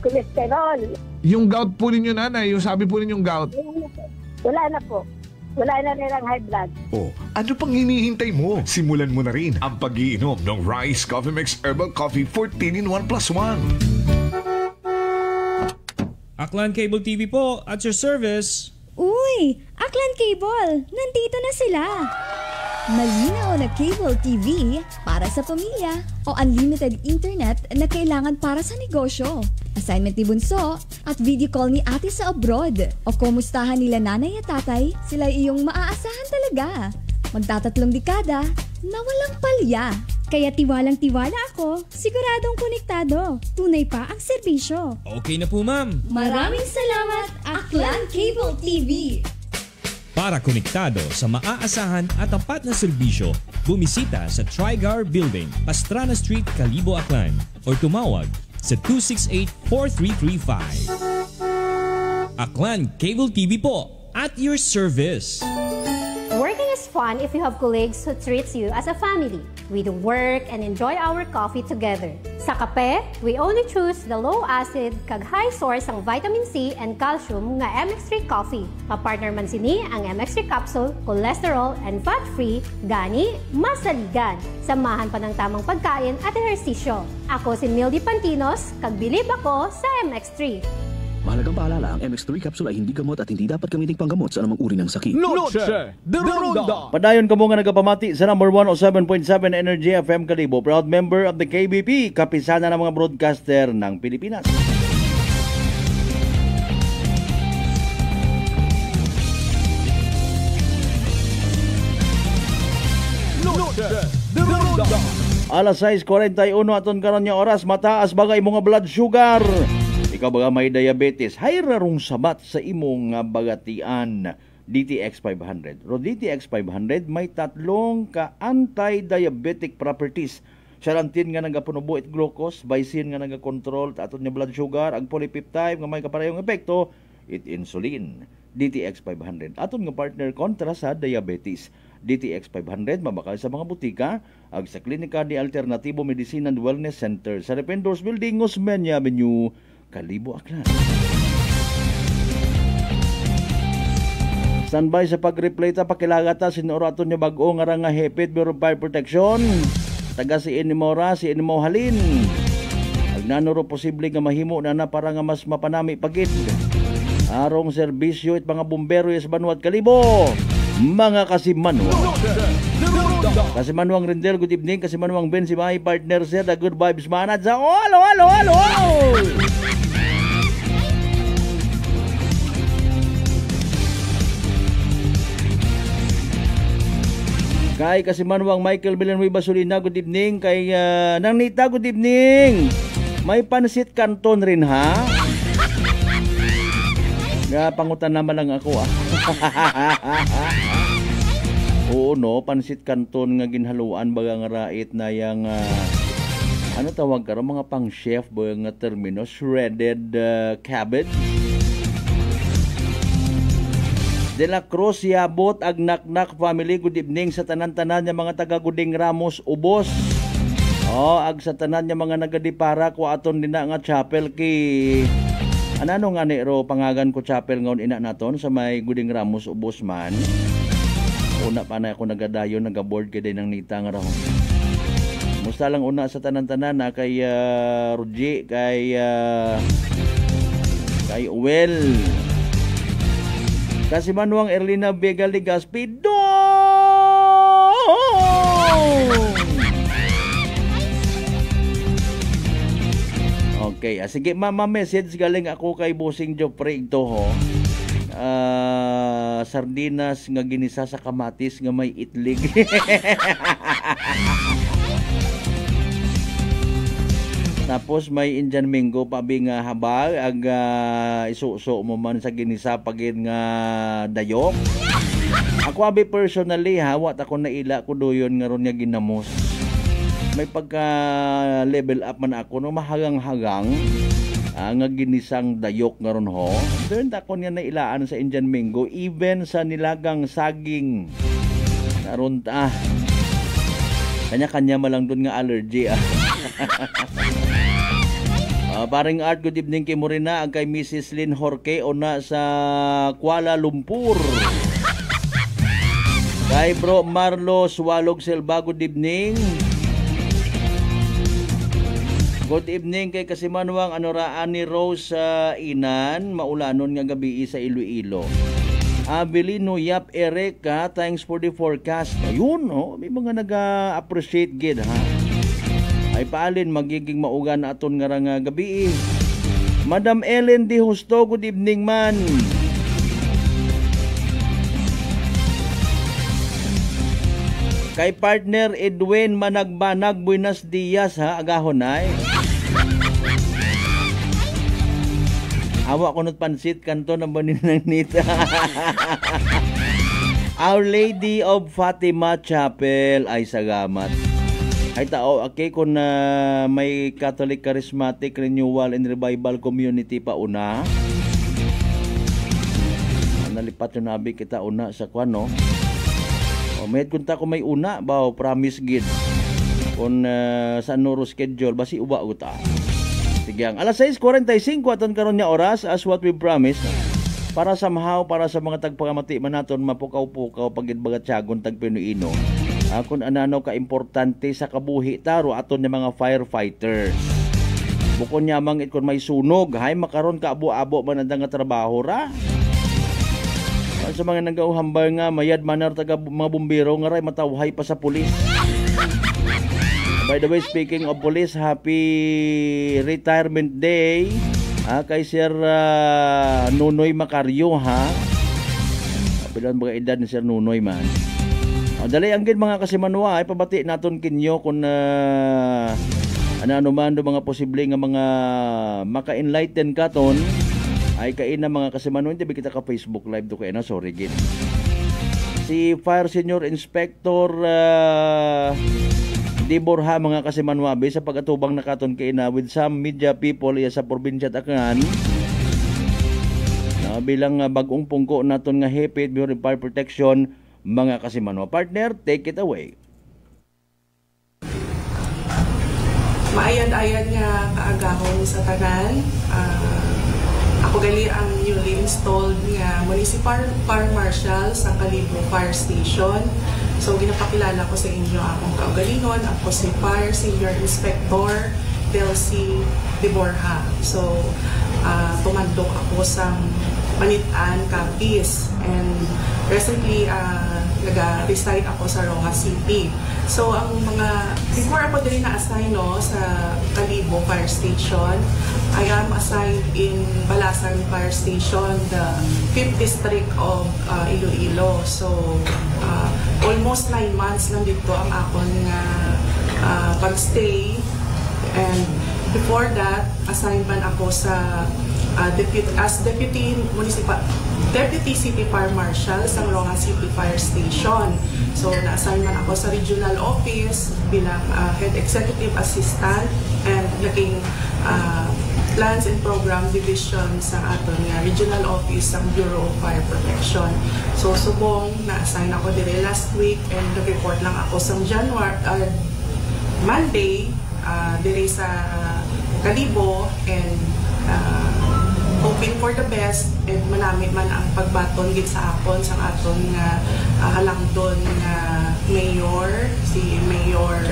cholesterol. Yung gout po ninyo, nanay, yung sabi po ninyong gout. Wala na po. Wala na nilang high blood. Oh, ano pang hinihintay mo? Simulan mo na rin ang pag-iinom ng Rice Coffee Mix Herbal Coffee 14 in 1 plus 1. Aklan Cable TV po, at your service. Uy! Aklan Cable! Nandito na sila! Malinaw na cable TV para sa pamilya o unlimited internet na kailangan para sa negosyo. Assignment ni Bunso at video call ni ate sa abroad. O kumustahan nila nanay at tatay, sila iyong maaasahan talaga. Magtatatlong dekada na walang palya. Kaya tiwalang-tiwala ako, siguradong konektado. Tunay pa ang serbisyo. Okay na po, ma'am. Maraming salamat, Aklan Cable TV. Para konektado sa maaasahan at tapat na serbisyo, bumisita sa Trigar Building, Pastrana Street, Kalibo, Aklan o tumawag sa 268-4335. Aklan Cable TV po, at your service. Working as fun if you have colleagues who treats you as a family. We do work and enjoy our coffee together. Sa kape, we only choose the low-acid kag high source ang vitamin C and calcium nga MX3 coffee. Kapartner man sini ang MX3 capsule, cholesterol and fat-free, gani, masaligan. Samahan pa ng tamang pagkain at ehersisyo. Ako si Mildy Pantinos, kag bilib ako sa MX3. Mahalagang paalala, ang MX3 capsule ay hindi gamot at hindi dapat gamitin panggamot sa anumang uri ng sakit. Noche de Ronda. Padayon ka mo nga nagapamati sa number 107.7 Energy FM Kalibo. Proud member of the KBP, kapisana ng mga broadcaster ng Pilipinas. Noche de Ronda. Alas 6:41 aton karon nga oras, mataas bagay mga blood sugar. Ikaw baga may diabetes, hay rarong sabat sa imong bagatian. DTX 500. Ro DTX 500 may tatlong ka anti-diabetic properties. Siarantin nga nagapunubo it glucose, baisin nga nagakontrol aton nga blood sugar, ang polypeptide nga may kaparehong epekto, it insulin. DTX 500. Aton nga partner kontra sa diabetes. DTX 500 mabakal sa mga butika ag sa klinika di Alternatibo Medicine and Wellness Center sa Rependors Building, Osmeña Avenue, Kalibo, Aklan. Standby sa pag-replay ta pakilagata sinuraton niya bag-o nga nga hepit Bureau of Fire Protection. Taga si Inimora, si Inimo Halin. Ag nanuro posible nga mahimo na para nga mas mapanami pagid. Arong serbisyo it mga bumbero sa Banuat, Kalibo. Mga kasimanwa. Kasimanwang Rendel, good evening. Kasimanwang Ben, si my partner sir, the good vibes manad sa alo. Kay Kasimanwang Michael Villanueva Basolina, good evening. Kay Nang Nita, good evening. May pansit kanton rin ha? Nga pangutan naman lang ako Oo no, pansit kanton nga ginhaluan baga nga rait na yang ano tawag ka mga pang chef baga nga termino, shredded cabbage. De la Cruz Yabot ag Naknak family, good evening sa tanan-tanan nga mga taga Guding Ramos Ubos. Ag sa tanan nga mga nagadipara ko aton din nga chapel ki anano nga ni ro pangagan ko chapel ngaon ina naton sa may Guding Ramos Ubos man. Una pa na ako nagadayon, nagaboard kay din ng nita nga rahon. Musta lang una sa tanan-tanan na kay Roger, kay Uwel. Kasi manuang Erlina Vega Ligaspi, Okay, sige message galing ako kay Bossing Jopre ito ho. Sardinas nga ginisa sa kamatis nga may itlig. Tapos may Indian mango pabi nga habag ag isuso mo man sa ginisa pagin nga dayok. Ako abi personally hawat ako na ila ko doyon nga ron nga ginamos. May pagka level up man ako no mahagang-hagang nga ginisang dayok nga ron ho. Doon ako niya na ilaan sa Indian mango even sa nilagang saging. Naron ta. Kanya-kanya malang doon nga allergy Paring Art, good evening kay Morena ang kay Mrs. Lynn Jorge una sa Kuala Lumpur. Kay Bro Marlo Suwalog Selva, good evening. Good evening kay Kasimanwang Anoraan ni Rose Inan, maulanon nga gabi sa Iloilo. Abilino Yap Ereka, thanks for the forecast. Ayun, may mga nag-appreciate gid ha. Ay paalin magiging maugan aton nga gabi. Madam Ellen Di Justo, good evening man. Kay partner Edwin Managbanag, buenos dias ha, agahon ay. Awa ko pansit kanto ng banin ng nita. Our Lady of Fatima Chapel ay sagamat. Ay tao, okay, kung may Catholic Charismatic Renewal and Revival Community pa una. Nalipat yung nabi kita una sa kwan, no? O Mayad kunta ko may una, baw, promise gid. Kung saan nuro schedule, basi uba uta. Sige, ang alas 6:45 aton karon nya oras as what we promised. Para somehow, para sa mga tagpagamati man naton mapukaw-pukaw pagid bagat siyagon tagpinuino. Kung ano ka importante sa kabuhi taro aton nya mga firefighters. Bukod niya mang it kung may sunog, hay makaron ka abo-abo man ang nga trabaho ra. Sa mga nagauhambal nga mayad manar taga mga bumbero nga ray matawhay pa sa pulis. By the way, speaking of police, happy retirement day kay Sir Nunoy Macario ha. Bilang mga edad ni Sir Nunoy man. Dali ang gid mga kasimanwa ay pabati naton kinyo kung ano man do mga posible nga mga maka-enlighten katon ay kain na mga kasimanwa hindi kita ka Facebook live do kay na sorry gid. Si Fire Senior Inspector Diborha mga kasimanwabe sa pagatubang nakaton kay na with some media people sa probinsya Tacnan bilang bagong pungko naton nga hepit Bureau of Fire Protection mga kasimanwa. Partner, take it away. Maayad-ayad nga kaagahon sa tanan. Ako gali ang newly installed nga Municipal Fire Marshal sa Kalibo Fire Station. So ginapakilala ko sa inyo akong kaugalingon. Ako si Fire Senior Inspector Delcy Diborha. So tumandok ako sa Manitan, Capiz, and recently nag-reside ako sa Rojas City. So ang mga before ako din na-assign sa Kalibo Fire Station, I am assigned in Balasan Fire Station, the 5th District of Iloilo. So almost 9 months lang dito ang akong pagstay, and before that assigned man ako sa Deputy City Fire Marshal sa Rojas City Fire Station. So na-assign man ako sa Regional Office bilang Head Executive Assistant and naging Plans and Program Division sa aton Regional Office sa Bureau of Fire Protection. So subong na-assign ako dire last week and nag-report lang ako sa Monday dire sa Kalibo and hoping for the best and manami man ang pagbaton gid sa akon sa aton nga halangdon nga mayor si Mayor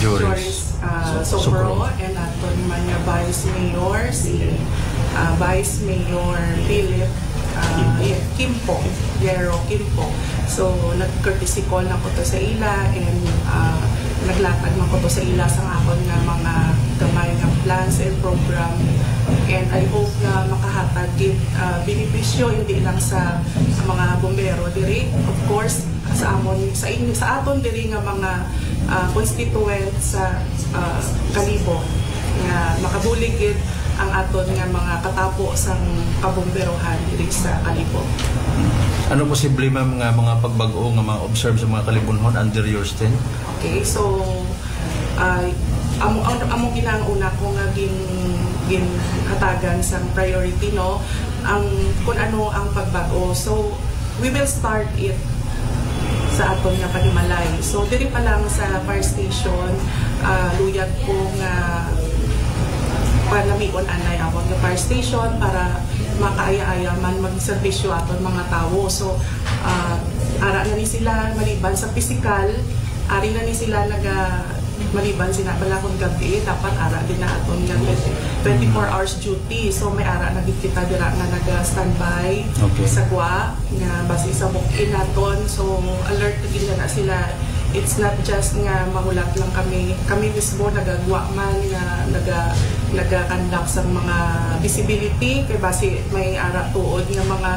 Joris Sopro and aton man nga Vice Mayor si Vice Mayor Philip Kimpo, Yero Kimpo. So nag-courtesy call na ko to sa ila and naglatag man ko to sa ila sa akon nga mga gamay nga plans and program, and I hope na makahatag benepisyo hindi lang sa mga bombero diri, of course sa amon sa aton diri nga mga constituent sa Kalibo nga makabulig gid ang aton nga mga katapo sang kabomberohan diri sa Kalibo. Ano posible mga pagbago nga ma-observe sa mga Kalibonhon under your stint? Okay, so amo ginauna ko nga ginhatagan sa priority ang kung ano ang pagbago. So we will start it sa aton nga panimalay. So diri pa lang sa fire station luyag ko nga panamion anay awag nga fire station para makaaya-aya man magserbisyo aton mga tawo. So ara na ni sila maliban sa physical, ari na ni sila maliban sina balakon gabi dapat ara din na aton nga 24 hours duty. So may ara na gid kita dira nga naga-standby sa kwa nga base sa book-in naton. So alert gid na sila. It's not just nga mahulat lang kami mismo nagagawa man nga naga-conduct sa mga visibility kay base may ara tuod nga mga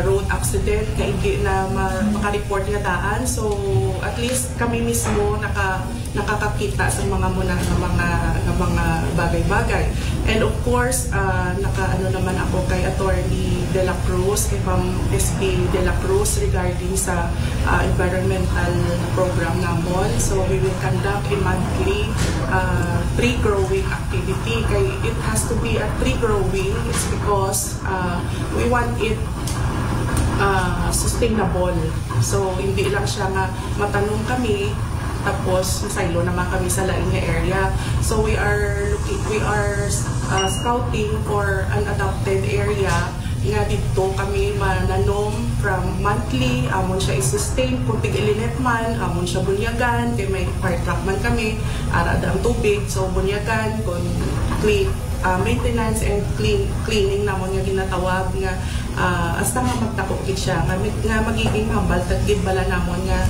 road accident na hindi na maka-report nga daan. So at least kami mismo nakakakita sa mga muna ng mga bagay-bagay. And of course nakaano naman ako kay Attorney De La Cruz, kay Ma'am SP De La Cruz regarding sa environmental program namon. So we will conduct a monthly tree growing activity. Kay it has to be a tree growing. It's because we want it sustainable. So hindi lang siya nga matanong kami tapos silo naman kami sa laing nga area. So we are scouting for an adopted area nga dito kami mananom from monthly, amon siya i-sustain kung tig-ilinit man, amon siya bunyagan, kay may fire truck man kami, arada ang tubig, so bunyagan, kung clean, maintenance and cleaning namon nga ginatawag nga hasta nga magtakokit siya nga magiging hambal tagid bala namon nga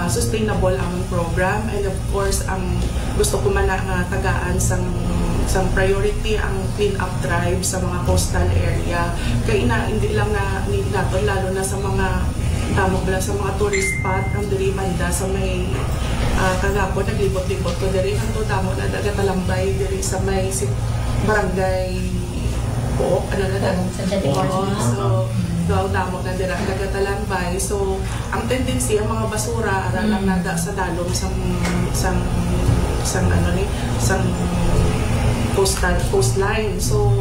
sustainable ang program. And of course ang gusto ko man nga tagaan sang priority ang clean up drive sa mga coastal area kay hindi lang na need naton lalo na sa mga tamog lang sa mga tourist spot ang diri banda sa may kagapo naglibot-libot ko diri ang tamo na Dagatalambay diri sa may barangay po ano na so daw damo na dira Dagatalambay. So ang tendency ang mga basura ara lang nada sa dalom sang coastline. So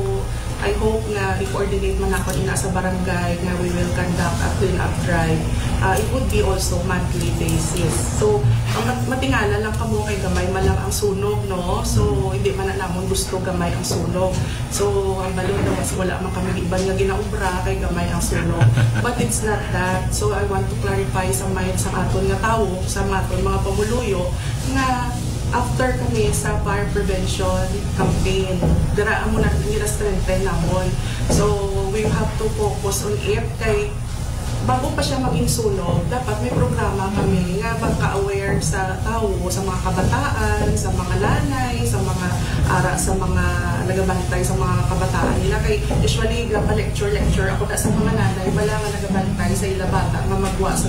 I hope nga i-coordinate man ako din sa barangay nga we will conduct a clean-up drive. It would be also monthly basis. So matingala lang kamo kay gamay man lang ang sunog, no? So hindi man na namon gusto gamay ang sunog. So ang balon daw mas wala man kami iban nga ginaubra kay gamay ang sunog. But it's not that. So I want to clarify sa aton nga tawo, sa aton mga pamuluyo nga after kami sa fire prevention campaign, daraan mo na nila-strengthen namon. So, we have to focus on it kay bago pa siya maging sunog, dapat may programa kami nga magka-aware sa tao, sa mga kabataan, sa mga lanay, sa mga ara, sa mga nagabantay sa mga kabataan nila. Kay usually, lecture ako na sa mga nanay, wala nga nagabantay sa ila bata, mamagwa sa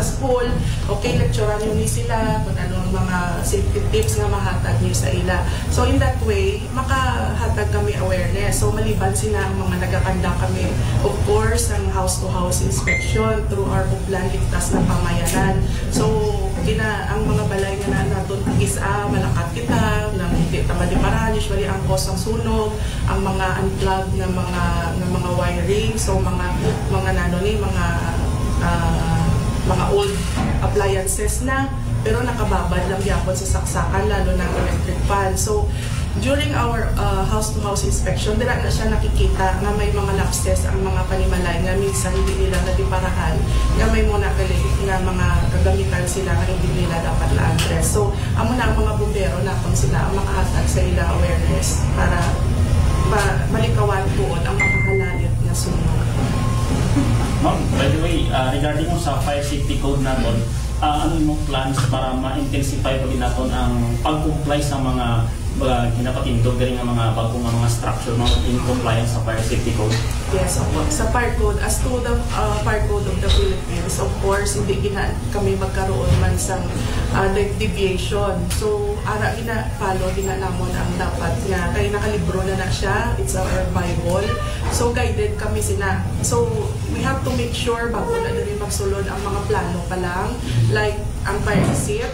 school. Okay, lecturean nyo ni sila kung anong mga safety tips nga mahatag nyo sa ila. So in that way, makahatag kami awareness. So maliban sila ang mga nagakanda kami, of course, ang house-to-house inspection through our Uplan Ligtas na Pamayanan. So, ang mga balay nga naton isa malakat kita nang hindi tamaliparan, usually ang cause ng sunog, ang mga unplugged na mga wiring, so mga old appliances na pero nakababad lang yapon sa saksakan lalo ng electric fan. So during our house-to-house inspection, dira na siya nakikita na may mga lapses ang mga panimalay nga minsan hindi nila natiparahan, nga may muna nga mga kagamitan sila nga hindi nila dapat na-address. So, amo na ang mga bumbero na kung sila ang makahatag sa ila awareness para malikawan tuod ang makakalayot na sunog. Ma'am, by the way, regarding sa fire safety code natin, ano yung plans para ma-intensify pa rin natin ang pag-comply sa mga ginapatindog rin ng mga bagong mga structure mga in compliance sa fire safety code? Yes, of course. Sa fire code, as to the fire code of the Philippines, of course, hindi kami magkaroon man sa deviation. So, ara follow namon ang dapat nga. Kaya nakalibro na siya. It's our Bible. So, guided kami sina. So, we have to make sure bago na rin magsulod ang mga plano pa lang. Like, ang fire exit,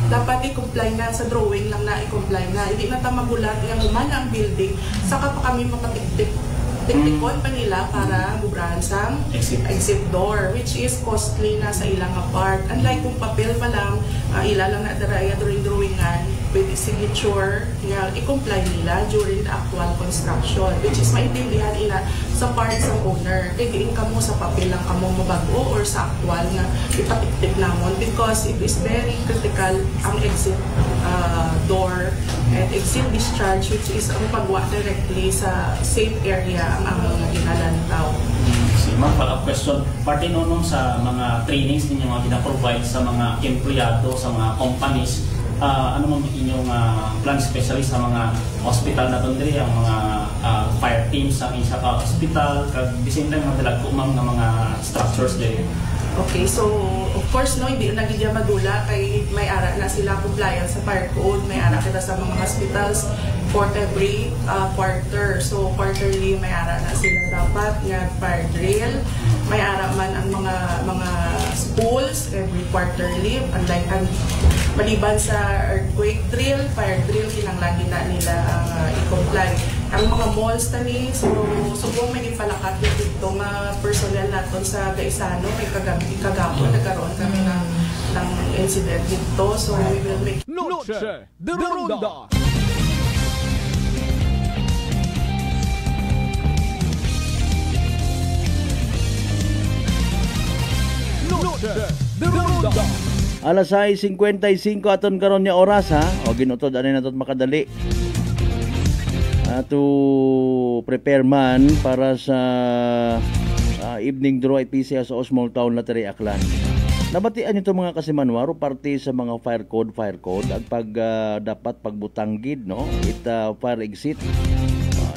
dapat i-comply na sa drawing lang na i-comply na. Hindi na tamagulat yung humana ang building. Saka pa kami tiktikon pa nila para bubrahan sa exit door, which is costly na sa ilang part. Unlike kung papel pa lang, ilalang na daraya during drawingan, with signature, nga i-comply nila during the actual construction, which is maintindihan ila sa part sa owner. Kaya ka mo sa papel lang ka mo mabago or sa actual nga ipatiktik namon because it is very critical ang exit door and exit discharge, which is ang pagwa directly sa safe area ang mga ginalantaw. Ma'am, follow-up question. Parte nung sa mga trainings ninyo nga ginaprovide sa mga empleyado, sa mga companies, ano man inyong plan specialist sa mga hospital na tundri, ang mga fire teams sa isa ka hospital, kag bisin lang madalag ko ng mga structures din. Okay, so of course no, hindi na gid madula kay may ara na sila compliance sa fire code, may ara kita sa mga hospitals for every quarter. So quarterly may ara na sila dapat nga fire drill. May ara man ang mga schools every quarterly, unlike maliban sa earthquake drill, fire drill kinanglan na nila i-comply. ang mga malls tani, so subong may ipalakat dito nga personnel naton sa Gaisano kay kagapon nagkaroon kami ng incident dito, so we will make Noche de Ronda. Noche de Ronda. Alas 6:55 aton karon nya oras ha. O ginutod ani naton makadali. To prepare man para sa evening draw IPC sa Small Town Lottery Aklan. Nabatian nito mga kasimanwaro parte sa mga fire code ang pag dapat pagbutanggid no it fire exit.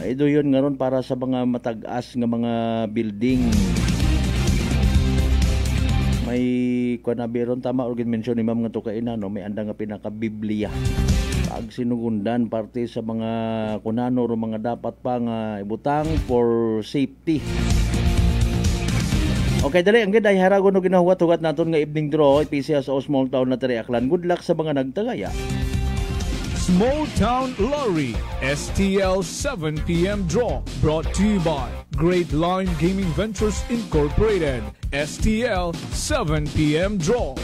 Ito yun ngaron para sa mga matag-as nga mga building. May kuanabiron tama or mention ni ma'am nga to kaina no may anda nga pinaka Biblia. Pag sinugundan parte sa mga kunano o mga dapat pang ibutang for safety. Okay, dali ang ganda haragon no ginahuwat-hugat naton nga evening draw IPC sa Small Town Lottery Aklan. Good luck sa mga nagtagaya. Small Town Lottery STL 7 p.m. draw brought to you by Great Line Gaming Ventures Incorporated. STL 7 p.m. draw.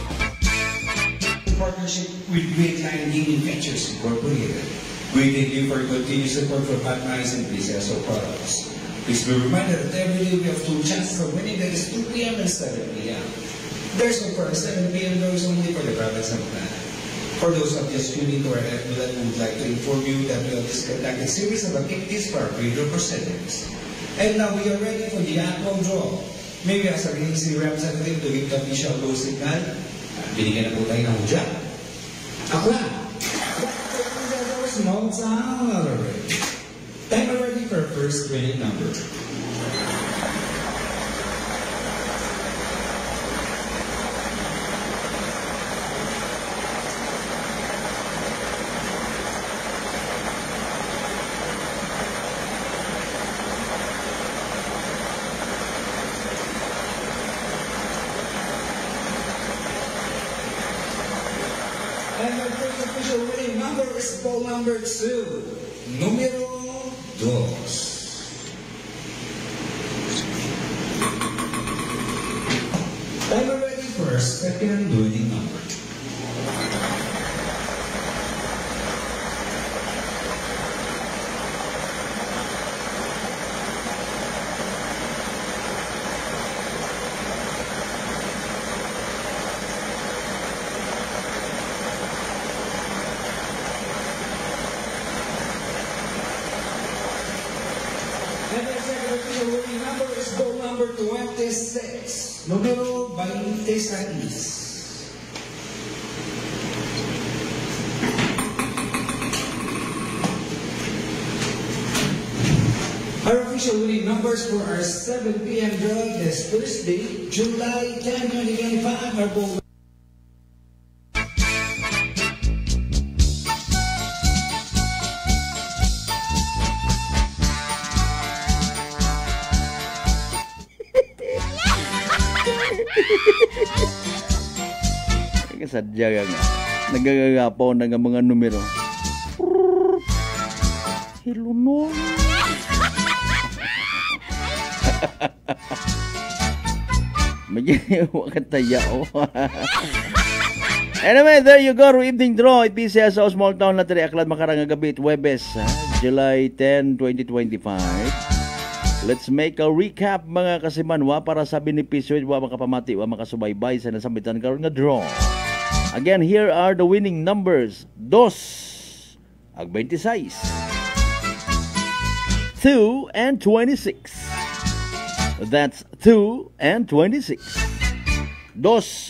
Partnership with Great Line Gaming Ventures Incorporated. We thank you for continued support for patronizing PCSO products. Please be reminded that every day we have two chances of winning, that is 2 p.m. and 7 p.m. There's no for 7 p.m. those only for the province of Manila. For those of just tuning to our FBLN, we would like to inform you that we have this conducted series of activities for our radio presenters. And now we are ready for the annual draw. Maybe as a si representative to give the official go signal. Binigyan na po tayo ng hudya. Ako na! Small Town Lottery. Time ready for first winning number. And our first official winning number is ball number 2, numero 2. Time ready for our second winning number. Number 26, numero 26. Our official winning numbers for our 7 p.m. draw this Thursday, July 10, 2025 are both. Sadya nga nagagagapaw na nga mga numero. Hilunon. Magiging wakataya o. Anyway, there you go. Evening draw. IPC sa Small Town Lottery Aklan makarang gabi Huwebes, July 10, 2025. Let's make a recap mga kasimanwa para sa benepisyo wa makapamati wa makasubaybay sa nasambitan karon nga draw. Again, here are the winning numbers. 2 ag 26. 2 and 26. That's 2 and 26. 2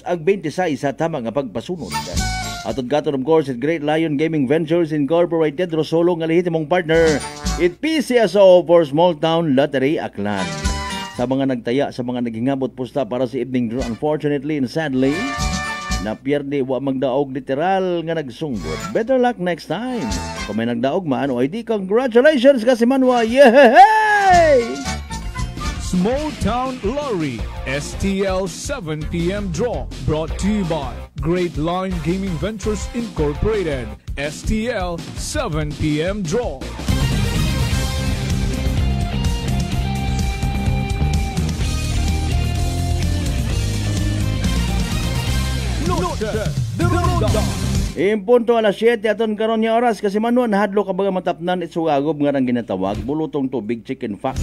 ag 26 sa tama nga pagpasunod. Atod gaton of course at Great Lion Gaming Ventures Incorporated Rosolo nga lehitimong partner. It PCSO for Small Town Lottery Aklan. Sa mga nagtaya, sa mga naghingabot pusta para sa evening draw, unfortunately and sadly, na pierde wa magdaog literal nga nagsunggod. Better luck next time. Kung may nagdaog man o ID, congratulations kasi manwa. Yay! Small Town Lottery STL 7 p.m. draw brought to you by Great Line Gaming Ventures Incorporated. STL 7 p.m. draw. The Rundown. Impunto alas 7 aton karon nga oras kasi manuan hadlo ka baga matapnan itsugagob nga nang ginatawag bulutong tubig chicken fox.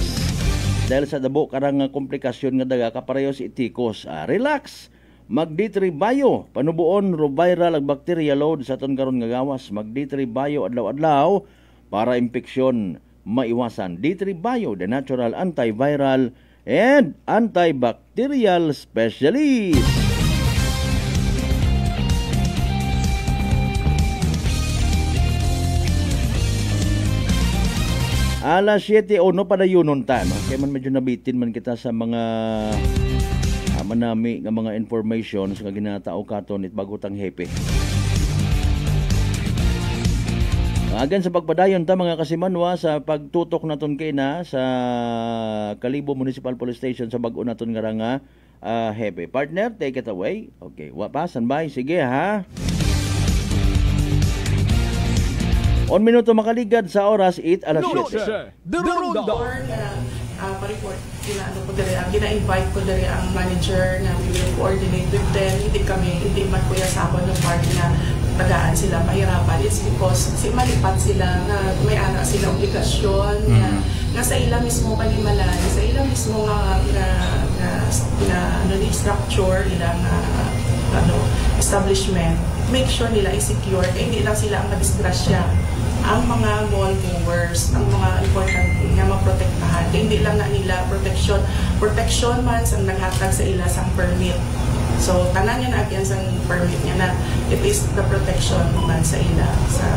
Dahil sa dabo karang komplikasyon nga daga kaparehos itikos. Relax. Mag D3 Bio panubuon ro viral ag bacteria load sa aton karon nga gawas. Mag D3 Bio adlaw-adlaw para impeksyon maiwasan. D3 Bio, the natural antiviral and antibacterial specialist. Alas 7 o no padayunon time. Kaya man medyo nabitin man kita sa mga manami nga mga information sa ginatao katon it bago tang hepe. Agan sa pagpadayon ta mga kasimanwa sa pagtutok naton kay na sa Kalibo Municipal Police Station sa bag-o naton nga nga hepe. Partner, take it away. Okay, wapasan bye. Sige ha. 1 minuto makaligad sa oras 8 alas 7. The Rundown. Pa-report, gina-invite ko dali ang manager na we will coordinate with them. Hindi man kuya sa ako ng party na tagaan sila mahirapan. It's because malipat sila na may ana sila obligasyon na sa ilang mismo panimalan, sa ilang mismo structure ilang establishment, make sure nila i-secure hindi lang sila ang madisgrasya. Ang mga mall goers, ang mga important nga maprotektahan. Hindi lang na nila protection man ang naghatag sa ila sang permit. So, tanan niya na agyan sang permit niya na it is the protection man sa ila.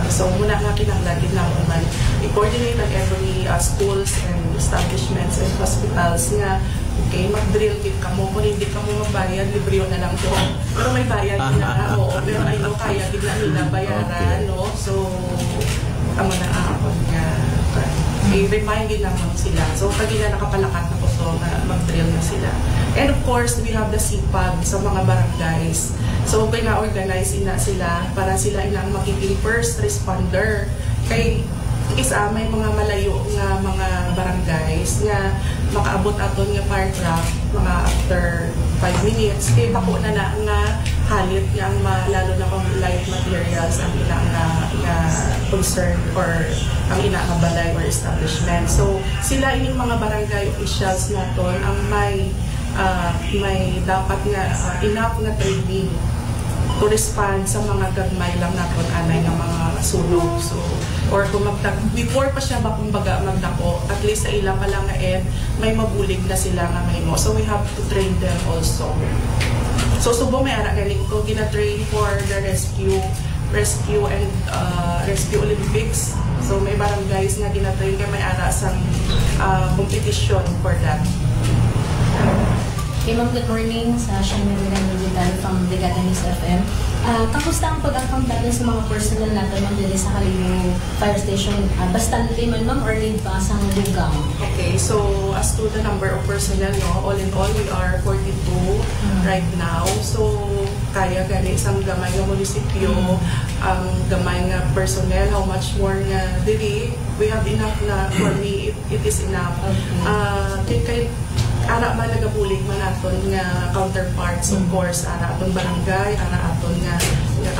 So, muna nga kinahanglan na man i-coordinate ang every schools and establishments and hospitals nga okay, mag-drill kit ka mo. Kung hindi ka mo magbayad, libre na lang to. Pero may bayad na. Oo, pero I know kaya bigla nila bayaran, no? So, tama na ako nga. I-remind din naman sila. So, pag nila nakapalakat na po to, mag-drill na sila. And of course, we have the CPAG sa mga barangays. So, kaya na-organize na sila para sila ilang magiging first responder. Kay isa may mga malayo nga mga barangays nga makaabot aton nga fire truck mga after 5 minutes kay bako na nga halit nga lalo na kung light materials ang ina nga concern or ang ina nga balay or establishment. So sila ining mga barangay officials naton ang may dapat nga enough nga training to respond sa mga gagmay lang naton anay nga mga sunog. So or kung before pa siya ba kumbaga magdako, at least sa ilang pa lang nga may mabulig na sila nga may mo. So we have to train them also. So subo may ara galing ko gina-train for the rescue and rescue Olympics. So may barangays nga gina-train kay may ara sang competition for that. Okay, ma'am, good morning sa Shanghai Digital from Brigada News FM. Kamusta ang pag-account natin sa mga personnel natin ma'am dito sa Kalibo Fire Station? Bastante man ma'am or lead pa sa lugang? Okay, so as to the number of personnel, no, all in all, we are 42 right now. So kaya gani isang gamay nga munisipyo, ang gamay nga personnel, how much more nga diri, we have enough na, for me, it is enough. Kay ara man nagabulig man aton nga counterparts, of course, ara aton barangay, ara aton nga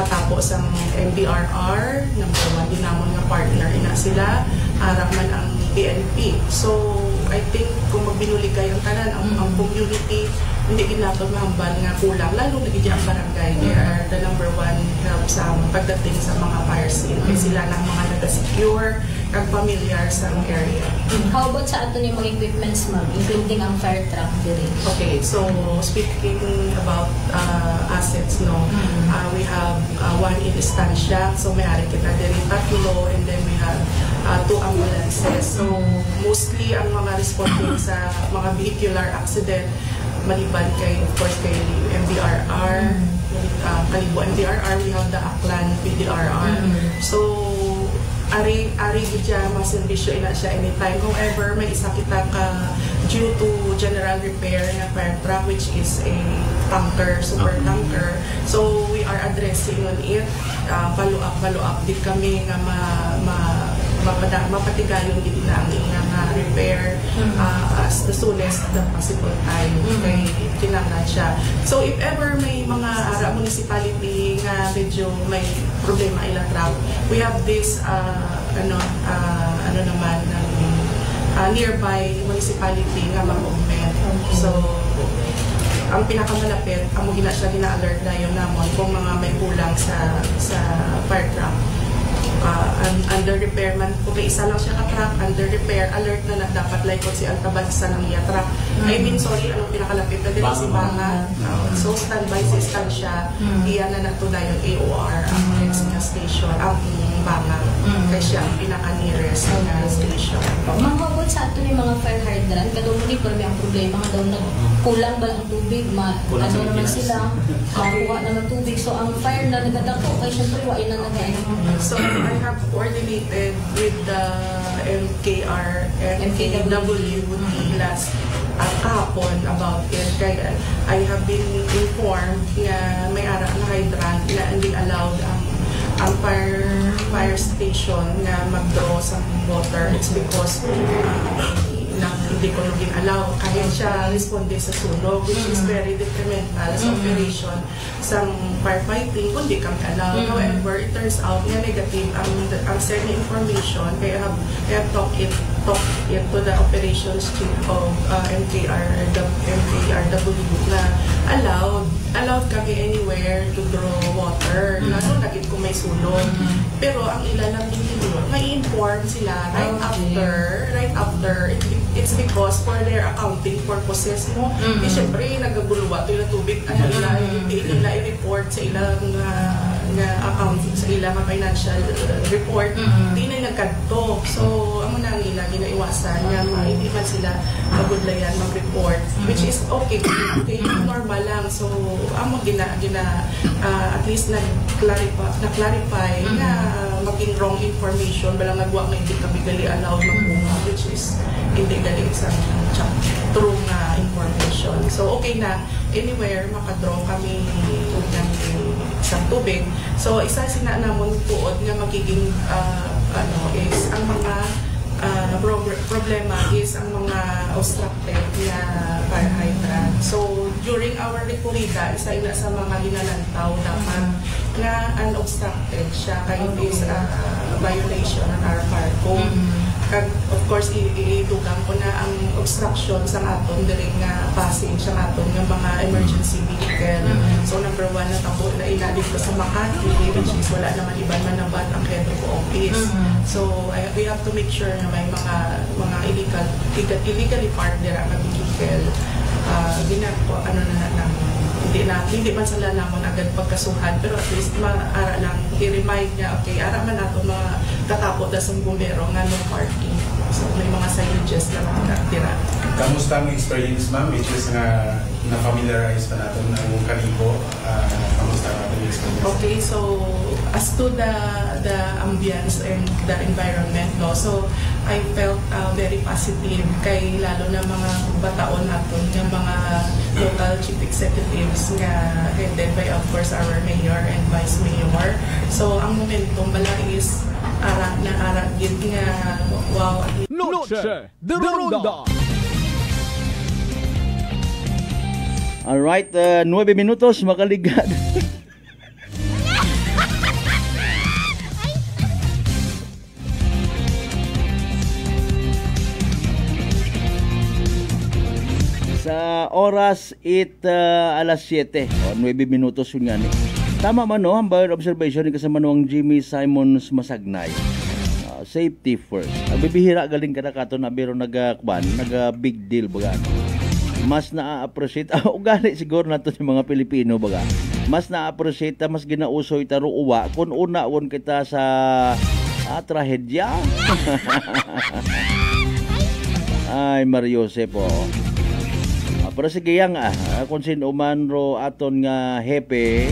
katapo sa MBRR, number 1 din namon nga partner ina sila, ara man ang PNP. So I think kung magbinulig kayong tanan ang community, hindi ginaton mahambal nga kulang, lalo na gid ang barangay. They are the number 1 help sa pagdating sa mga fire scene. Sila na mga naga-secure kag familiar sa area. How about sa ato ni mga equipments ma'am, including ang fire truck diri? Okay, so speaking about assets, no, we have one in Estancia, so may ari kita diri tatlo, and then we have 2 ambulances. So mostly ang mga responding sa mga vehicular accident maliban kay, of course, kay MBRR, Kalibo MBRR, we have the Aklan PDRR. So ari gidya mga serbisyo ina siya anytime. However, may isa kita ka due to general repair na fire truck, which is a tanker, super tanker. So we are addressing on it. Follow up din kami nga mapatigayon gid na ang ilang repair as the soonest the possible time kay kinahanglan siya. So if ever may mga municipality nga medyo may problema ila truck, we have this nearby municipality nga mag-augment. So ang pinakamalapit, amo siya gina-alert na yun namon kung mga may kulang sa fire truck. Under repair man, kung may isa lang siya ka-truck, under repair, alert na dapat likod si Altabad sa nang iya truck. I mean, sorry, anong pinakalapit na din si Banga. So, standby si istansya, iya na nato na yung AOR, ang next na station, ang Banga. Kaya siya ang pinaka-nearest na station. Manghubot sa ato ni mga fire hydrant, kadong ni pero may ang problema nga daw kulang ba ang tubig, ano naman sila, makuha na ng tubig. So, ang fire na nagadako, kaya syempre, wain na nagayang. So, I have coordinated with the MKR and MKW last kahapon about it. Kaya I have been informed na may ara na hydrant na hindi allowed ang fire station na mag-draw sa water. It's because hindi ko naging allow. Kaya siya responde sa sunog, which is very detrimental sa operation sa firefighting kung di kami allow. However, it turns out na negative ang sending information. Kaya I have talked it to the operations chief of MKRW na allowed kami anywhere to draw water. Lalo naging kung may sunog. Pero ang ilan lang hindi may inform sila right after it's because for their accounting purposes mo siyempre nagaguluwa ito yung tubig nila i-report sa ilang accounting sa ilang financial report hindi na nagkadto so amo na nila ginaiwasan nga hindi man sila magudlayan mag-report which is okay normal lang so amo at least na-clarify na maging wrong information balang nagwa nga hindi kami gali allowed magbuha which is hindi gali isang true na information. So okay na anywhere makadraw kami ng isang tubig. So isa sinanamon puod nga magiging is ang mga problema is ang mga obstructed na fire hydrant. So during our rekurida, isa ina sa mga ginalantaw dapat na unobstructed siya kayo is violation ng our fire code. Of course, idugang ko na ang obstruction sa aton diri nga passing sa aton ng mga emergency vehicle. So number 1 na tabo na ilalim ko sa Makati, which is wala naman iban manabat ang head of office. So we have to make sure na may mga illegally parked dira nga vehicle. Hindi man sila namon agad pagkasuhan pero at least ara lang i-remind niya okay ara man nato makatapot na sa bumbero nga no parking so may mga signages na nakatira. Kamusta ang experience ma'am which is nga na-familiarize pa natin ang Kalibo kamusta ang experience? Okay, so as to the ambience and the environment so I felt very positive kay lalo na mga bataon naton ng mga local chief executives nga headed by of course our mayor and vice mayor. So ang momentum bala is ara gid nga wow. Noche de Ronda. Alright, 9 minutos makaligad. Sa oras alas 7 o 9 minutos yun nga ni. Tama man no, ang bayad observation ni kasama no ang Jimmy Simons Masagnay. Safety first. Ang bibihira galing kada kato na biro nagakban, big deal baga. Mas na-appreciate ugali siguro nato sa mga Pilipino baga. Mas na-appreciate mas ginausoy taro uwa kun una won kita sa trahedya. Ay Mario Jose po. Pero sige yang kung sino man ro aton nga hepe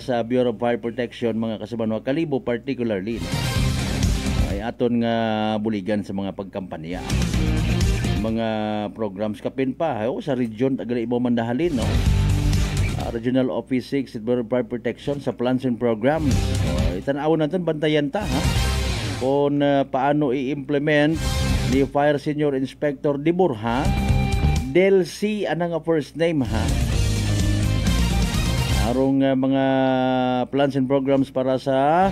sa Bureau of Fire Protection mga kasamahan Kalibo particularly ay aton nga buligan sa mga pagkampanya mga programs kapin pa sa region tagali mo mandahalin no Regional Office 6 Bureau of Fire Protection sa plans and programs itan-aw natin bantayan ta ha kung paano i-implement ni Fire Senior Inspector Diburha. Del C ang nga first name ha. Arong mga plans and programs para sa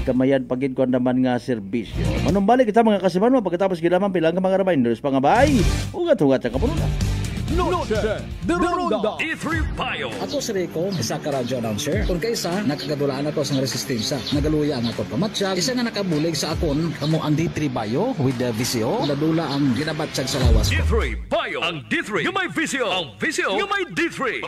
kamayan pagid ko naman nga serbisyo. Manumbalik kita mga kasiman pagkatapos gilaman pilang mga reminders pangabay. Ugat-ugat sa kapununan. Noche de Ronda D3 Bio. Ako si Rico, isa ka radio announcer. Kung kaysa, nakagadulaan ako sa resistensya. Nagaluya ang ako pamatsyag. Isa nga nakabulig sa akon, kamo ang D3 Bio with the VCO. Ladula ang ginabatsyag sa lawas ko. D3 Bio. Ang D3 yung may VCO. Ang VCO yung may D3.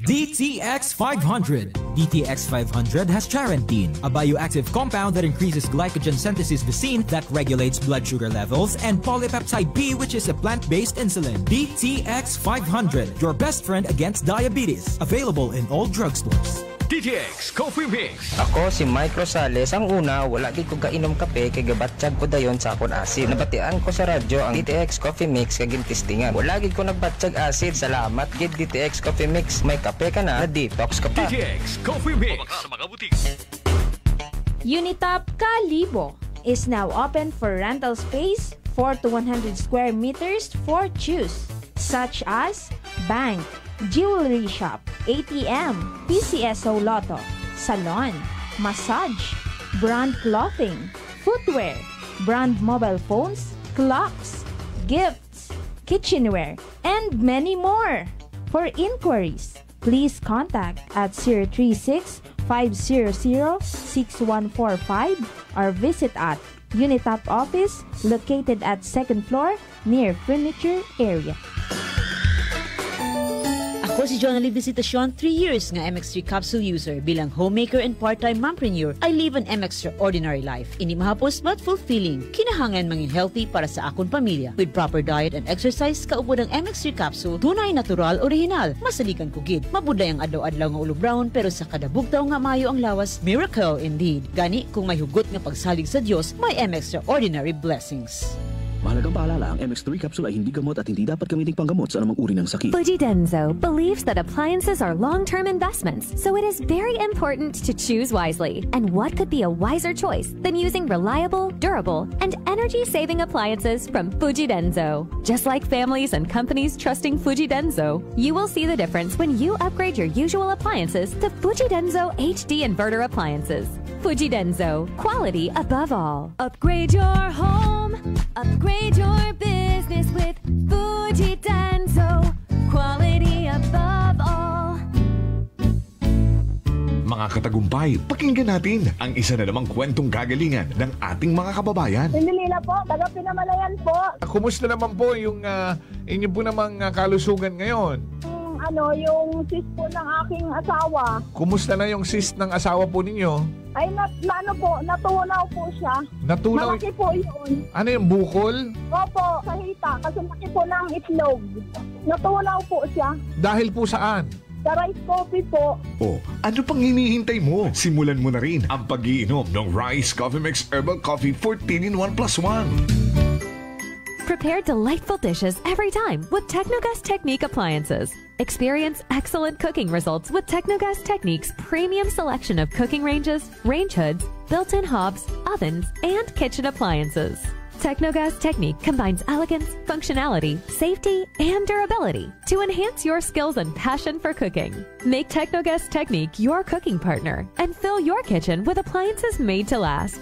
DTX 500. DTX 500 has charantine, a bioactive compound that increases glycogen synthesis vesine that regulates blood sugar levels, and polypeptide B, which is a plant-based insulin. DTX 500, your best friend against diabetes. Available in all drugstores. DTX Coffee Mix. Ako si Mike Rosales. Ang una, wala gid ko kainom kape kay gabatsyag ko dayon sa akon acid. Nabatian ko sa radyo ang DTX Coffee Mix kay gintistingan. Wala gid ko nagbatsyag acid. Salamat gid DTX Coffee Mix. May kape ka na detox ka pa. DTX Coffee Mix. Sa mga butik. Unitop Kalibo is now open for rental space 4 to 100 square meters for choose, such as bank, jewelry shop, ATM, PCSO Lotto, salon, massage, brand clothing, footwear, brand mobile phones, clocks, gifts, kitchenware, and many more. For inquiries, please contact at 036-500-6145 or visit at Unitop office located at 2nd floor near furniture area. Ako si Jonalyn Visitacion, 3 years nga MX3 capsule user. Bilang homemaker and part-time mompreneur, I live an extraordinary life. Ini mahapos but fulfilling. Kinahangan mangin healthy para sa akong pamilya. With proper diet and exercise, kaubod ang MX3 capsule, tunay, natural, original. Masalikan ko gid. Mabuday ang adlaw-adlaw nga ulo brown, pero sa kada bugtaw nga mayo ang lawas, miracle indeed. Gani, kung may hugot nga pagsalig sa Dios, may extraordinary blessings. Mahalagang paalala, ang MX3 capsule ay hindi gamot at hindi dapat gamiting panggamot sa anumang uri ng sakit. Fuji Denso believes that appliances are long-term investments, so it is very important to choose wisely. And what could be a wiser choice than using reliable, durable, and energy-saving appliances from Fuji Denso? Just like families and companies trusting Fuji Denso, you will see the difference when you upgrade your usual appliances to Fuji Denso HD inverter appliances. Fuji Denso, quality above all. Upgrade your home, upgrade your business with Fuji Denso, quality above all. Mga katagumpay, pakinggan natin ang isa na namang kwentong kagalingan ng ating mga kababayan. Pindilila po, taga Pinamalayan po. Kumusta naman po yung inyo po namang kalusugan ngayon? Yung cyst po ng aking asawa. Kumusta na yung cyst ng asawa po ninyo? Ay, natunaw po siya. Natunaw? Malaki po yun. Ano yung bukol? Opo, sa hita. Kasi laki po ng itlog. Natunaw po siya. Dahil po saan? Sa rice coffee po. Oh, ano pang hinihintay mo? Simulan mo na rin ang pag-iinom ng Rice Coffee Mix Herbal Coffee 14 in 1+1. Prepare delightful dishes every time with Technogas Technique appliances. Experience excellent cooking results with Technogas Technique's premium selection of cooking ranges, range hoods, built-in hobs, ovens, and kitchen appliances. Technogas Technique combines elegance, functionality, safety, and durability to enhance your skills and passion for cooking. Make Technogas Technique your cooking partner and fill your kitchen with appliances made to last.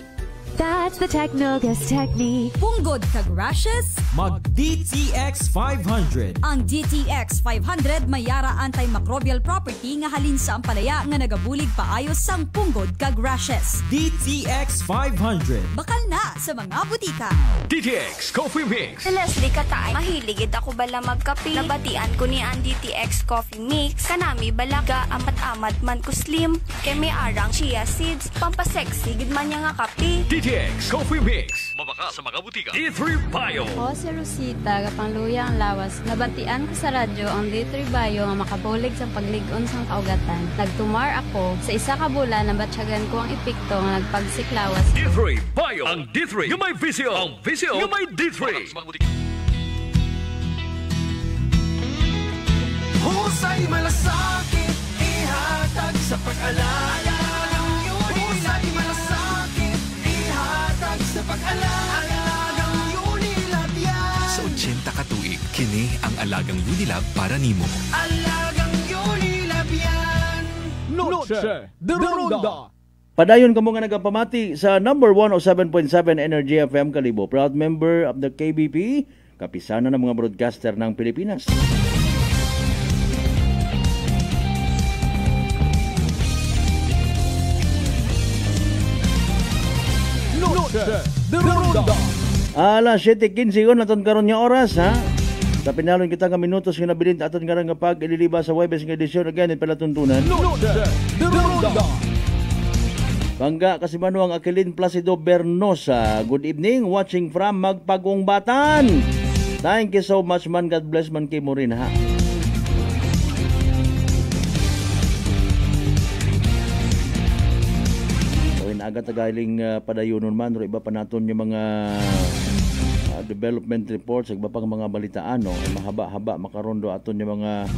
That's the Technogas Technique. Punggod kag rashes? Mag DTX 500. Ang DTX 500 may yara antimicrobial property nga halin sa ampalaya nga nagabulig paayos sang punggod kag rashes. DTX 500. Bakal na sa mga butika. DTX Coffee Mix. Leslie Katay, mahiligid ako bala magkape. Nabatian ko ni ang DTX Coffee Mix. Kanami balaga amat-amat man ko slim. Kay may arang chia seeds. Pampasexy gid man niya nga kape. DTX Coffee Mix. Mabaka sa mga butika. D3 Bio. Ako si Rosita, kapangluya ang lawas. Nabatian ko sa radyo ang D3 Bio nga makabulig sa pagligon sang kaugatan. Nagtumar ako. Sa isa ka bulan, nabatsyagan ko ang epekto nga nagpagsiklawas. D3 Bio. Ang D3 yung may VCO. Ang VCO yung may D3. Husay malasakit, ihatag sa pag-alala. Husay malasakit, ihatag sa Kini ang alagang Unilab para nimo. Alagang Unilab yan. Noche de Ronda. Padayon kamo nga nagapamati sa number 107.7 Energy FM Kalibo. Proud member of the KBP, kapisanan ng mga broadcaster ng Pilipinas. Noche de Ronda. Alas 7:15 yun, naton karon nga oras, ha? Sa pinalon kita nga minutos nga nabilin aton nga nga pag ililiba sa Webes nga edisyon again palatuntunan. Noche de Ronda. Bangga kasi manuang Aquilin Placido Bernosa. Good evening, watching from Magpagungbatan. Thank you so much man. God bless man kay mo rin, ha. Agad tagaling padayunon man, iba pa naton yung mga development reports, iba pang mga balitaan, no? Mahaba-haba makarondo aton yung mga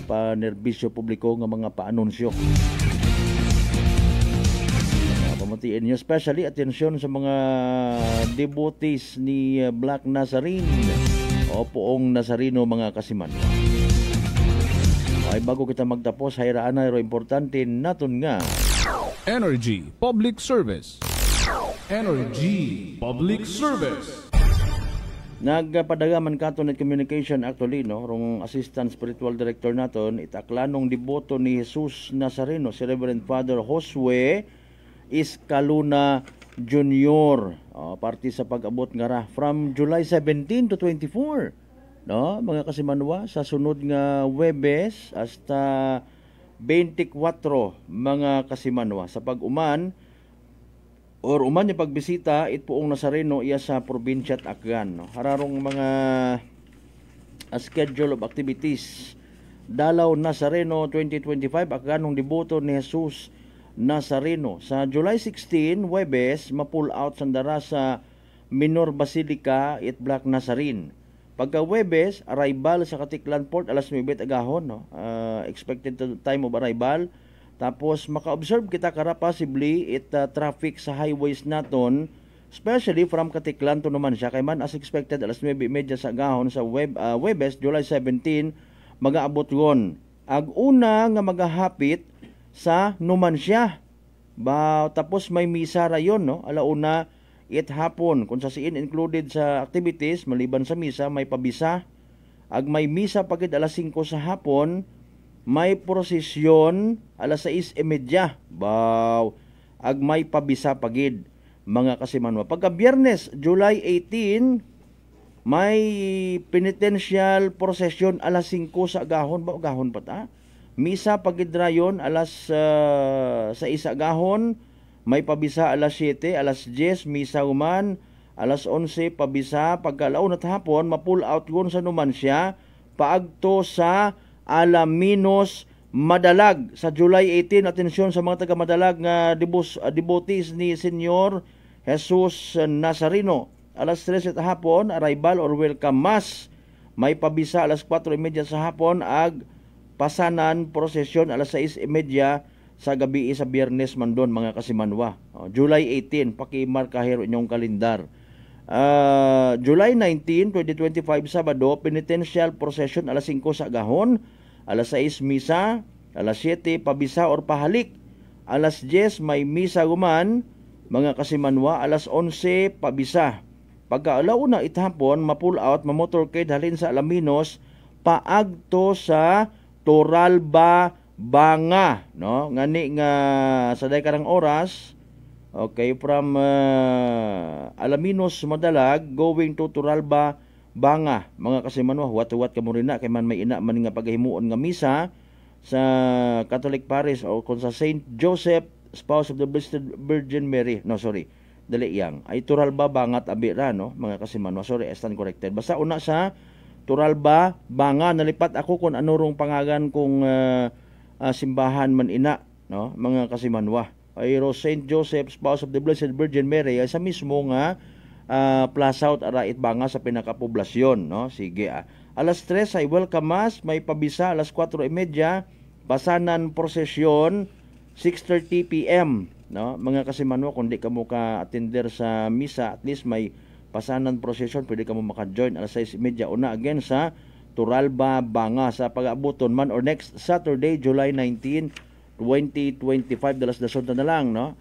panerbisyo publiko ng mga paanunsyo. Pamatiin nyo, especially atensyon sa mga devotees ni Black Nazarene o Poong Nazareno, mga kasiman. Ay bago kita magtapos, hayraan na importante naton nga Energy Public Service. Energy Public Service. Nagpadagaman kato net communication actually, no, rong assistant spiritual director naton itaklanong deboto ni Jesus Nazareno, si Reverend Father Josue Iscaluna Jr. Parte sa pag-abot nga ra from July 17 to 24, no, mga kasimanwa, sa sunod nga Webes hasta 24, mga kasimanwa, sa pag-uman or uman yung pagbisita it Poong Nazareno iya sa probinsya at Akgan, no? Hararong mga schedule of activities. Dalaw Nazareno 2025, Akganong deboto ni Jesus Nazareno. Sa July 16, Webes, ma-pull out sandara sa Minor Basilica at Black Nazarene. Pagka Webes, arrival sa Katiklan Port alas 9 agahon, no? Expected time of arrival. Tapos maka-observe kita kara possibly traffic sa highways naton, especially from Katiklan to Numancia. Kay man as expected alas 9:30 sa agahon sa Webes, July 17, magaabot gon. Ag una nga magahapit sa Numancia. Tapos may misa rayon, no? Alauna hapon, kung sa siin included sa activities maliban sa misa, may pabisa. Ag may misa pagid alas 5 sa hapon, may prosesyon alas 6:30. Ag may pabisa pagid, mga kasimanwa. Pagka Biyernes, July 18, may penitential procession alas 5 sa agahon. Agahon pa ta? Misa pagid rayon alas 6 agahon. May pabisa alas 7, alas 10, misa human, alas 11, pabisa, pagkalaon at hapon, ma-pull out gun sa Numancia, paagto sa Alaminos, Madalag. Sa July 18, atensyon sa mga taga-Madalag nga devotees ni Senyor Jesus Nazareno. Alas 3 at hapon, arrival or welcome mass. May pabisa alas 4:30 sa hapon, ag pasanan, prosesyon alas 6:30 sa gabi sa Biyernes mandon, mga kasimanwa. July 18, pakimarkahero inyong kalendar. July 19, 2025, Sabado, penitential procession alas 5 sa agahon, alas 6 misa, alas 7 pabisa or pahalik, alas 10 may misa guman, mga kasimanwa, alas 11 pabisa. Pagka alauna itahapon, ma-pull out, ma-motorcade halin sa Alaminos, paagto sa Toralba, Banga, no? Ngani nga sa day karang oras, okay, from Alaminos, Madalag, going to Turalba, Banga, mga kasimanwa, wat-wat ka mo rin na, kay man may ina man nga paghimuon nga misa sa Catholic Parish o kung sa Saint Joseph, Spouse of the Blessed Virgin Mary, no, sorry, dali yang, ay Turalba, Bangat, Abira, no, mga kasimanwa, sorry, stand corrected. Basta una sa Turalba, Banga, nalipat ako kung ano rong pangagan kung simbahan man ina, no, mga kasimanwa. Ay Saint Joseph, Spouse of the Blessed Virgin Mary, ay sa mismo nga Plaza out Arait Banga sa pinakapoblasyon, no. Sige, alas 3 ay welcome mass, may pabisa alas 4:30, pasanan prosesyon 6:30 PM, no, mga kasimanwa. Kung di ka mo ka attender sa misa, at least may pasanan procession, pwede ka mo maka-join alas 6:30 una again sa Turalba, Banga sa pag-abuton man or next Saturday, July 19, 2025 dalas dasod na lang, no?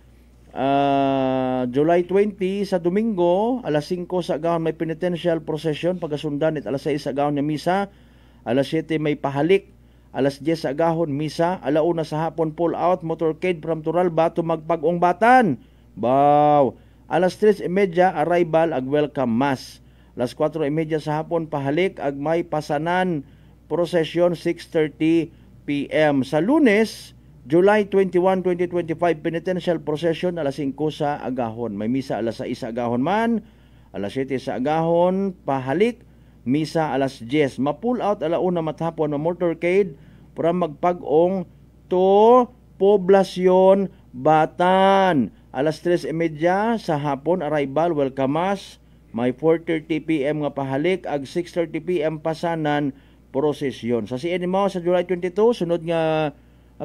July 20 sa Domingo, alas 5 sa agahon may penitential procession, pagasundan at alas 6 sa agahon na misa, alas 7 may pahalik, alas 10 sa agahon misa, alauna sa hapon pull out motorcade from Turalba to Magpag-ong Batan. Wow! Alas 3:30 arrival ag welcome mass. Alas 4:30 sa hapon pahalik ag may pasanan procession 6:30 PM. Sa Lunes, July 21, 2025 penitential procession alas 5 sa agahon. May misa alas 6 sa agahon man, alas 7 sa agahon pahalik, misa alas 10. Ma-pull out alauna mathapon na motorcade from Magpag-ong to Poblacion, Batan. Alas 3:30 sa hapon arrival welcome mass, may 4:30 PM nga pahalik ag 6:30 PM pasanan prosesyon. Sa CNMO sa July 22 sunod nga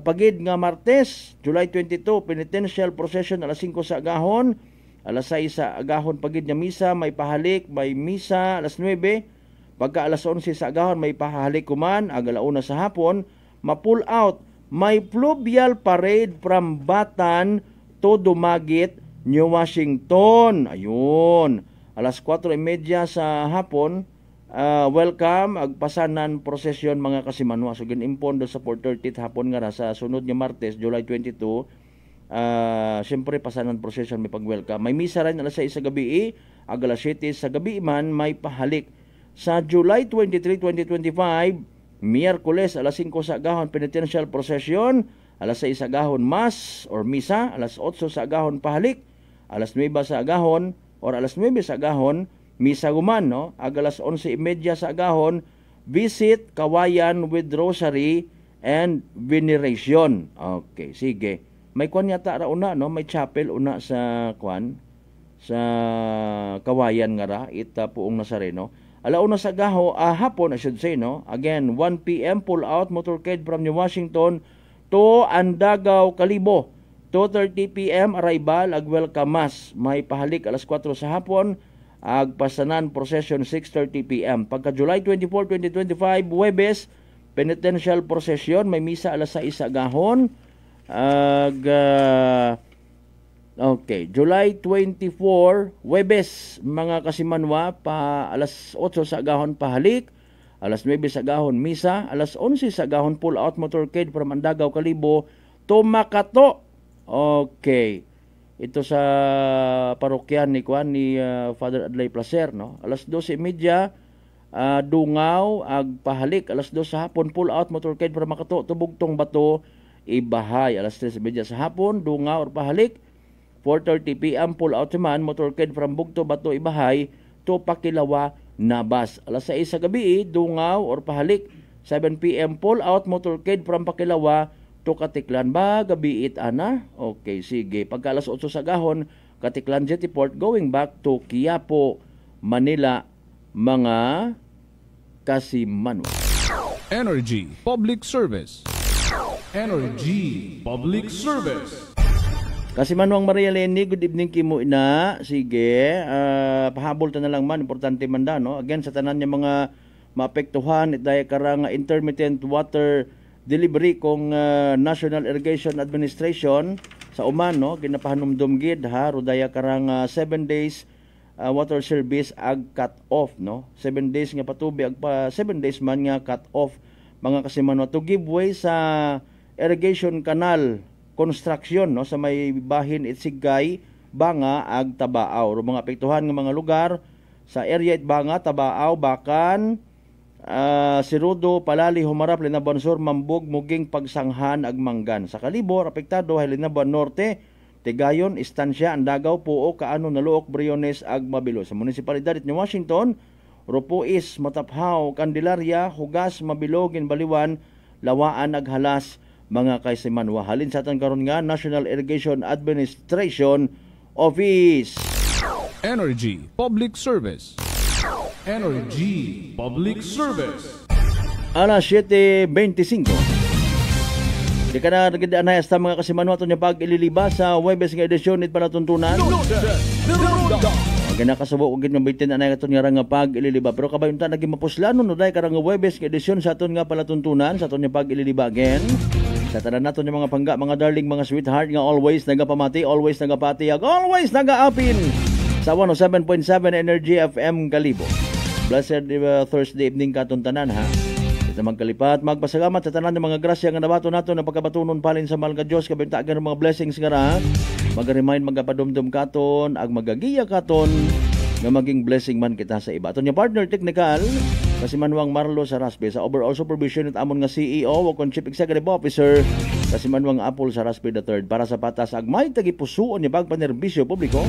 pagid nga Martes, July 22 penitential procession alas 5 sa agahon, alas 6 sa agahon pagid nga misa, may pahalik, may misa alas 9, pagka alas 11 sa agahon may pahalik kuman ag alauna sa hapon, ma-pull out, may fluvial parade from Batan to Dumaguete, New Washington. Ayun. Alas 4:30 sa hapon, welcome, agpasanan prosesyon mga kasimanwa. So, ginimpon doon sa 4:30 hapon nga sa sunod nga Martes, July 22. Siyempre, pasanan prosesyon may pag-welcome. May misa rin alas 6 sa gabi, ag alas 7 sa gabi man, may pahalik. Sa July 23, 2025, Miyerkules, alas 5 sa agahon, penitential procession, alas 6 sa agahon mas or misa, alas 8 sa agahon pahalik, alas 9 sa agahon or alas 9 sa agahon misa guman, no? Ag alas 11:30 sa agahon visit kawayan with rosary and veneration. Okay, sige. May kwan yata ra una, no? May chapel una sa kwan sa kawayan nga ra ita puong Nazareno. Alauna sa hapon I should say, no? Again 1 PM pull out motorcade from New Washington to Andagaw, Kalibo. 2:30 PM arrival ag welcome mass. May pahalik alas 4 sa hapon ag pasanan procession 6:30 PM. Pagka July 24, 2025 Huwebes penitential procession, may misa alas 6 sa agahon. Okay, July 24 Huwebes mga kasimanwa pa alas 8 sa agahon pahalik, alas 9 sa agahon misa, alas 11 sa agahon pull out motorcade from Andagaw, Kalibo to Makato. Okay. Ito sa parokyan ni Father Adlay Placer, no? Alas 12:30 Dungaw ag pahalik, alas 2 sa hapon pull out motorcade from Makato to Bugtong Bato, Ibahay. Alas 3:30 sa hapon Dungaw or pahalik, 4:30 PM pull out man motorcade from Bugto Bato, Ibahay to Pakilawa, Nabas. Alas 6 sa gabi Dungaw or pahalik, 7 PM pull out motorcade from Pakilawa to Katiklan. Ba gabi ana? Okay, sige. Pagka alas 8 sa agahon Katiklan Jettyport going back to Quiapo, Manila mga kasimanwa. Energy Public Service. Energy Public Service. Kasi Manuang Maria Leni, good evening kimo ina. Sige, pahabol ta na lang man, importante man da, no? Again, sa tanan niya mga maapektuhan, dahil karang intermittent water delivery kong National Irrigation Administration sa Oman, no? Ginapahanumdum gid ha, rudaya karang 7 days water service ag cut off, no? 7 days nga patubi ag 7 days man nga cut off mga kasimanwa to give way sa irrigation canal construction, no, sa may bahin Itsigay, Banga ag Tabaaw. Mga apektuhan ng mga lugar sa area Banga, Tabaaw, Bakan, Sirudo, Palali, Humarap, Linaban Sur, Mambog, Muging, Pagsanghan ag Manggan. Sa Kalibor apektado ay Linaban Norte, Tigayon, Estancia, Andagaw, Puo, Kaano, Naluok, Briones ag Mabilo. Sa munisipalidad ni Washington, Rupuis, Mataphaw, Candelaria, Hugas, Mabilo, Ginbaliwan, Lawaan ag Halas mga kasimanwa. Halin sa atin karon nga National Irrigation Administration Office. Energy Public Service. Energy Public Service. Alas 7:25. Di ka na nagdaan sa mga kasimanwa ito niya pag ililiba sa Huwebes nga edisyon nit palatuntunan. Magana kasubo ug gid mabitin anay katon nga pag ililiba pero kabayon ta naging mapuslanon no dai karang Huwebes nga edisyon sa aton nga palatuntunan sa aton nga pag ililiba again. Sa tanan naton nga mga pangga, mga darling, mga sweetheart nga always nagapamati, always nagapatiyag, always nagaapin sa 107.7 Energy FM Kalibo. Blessed Thursday evening katon tanan ha. Ito magkalipat, magpasalamat sa tanan ng mga grasya nga nabato nato na pagkabatunon palin sa mahal nga Dios kabintagan ng mga blessings nga ra. Mag-remind magapadumdum katon ag magagiya katon nga maging blessing man kita sa iba. Aton nga partner technical kasi Manuang Marlo Saraspe sa overall supervision at amon nga CEO o kon Chief Executive Officer kasi Manuang Apple Saraspe III para sa patas ag may tagipusuon nga pagpanerbisyo publiko.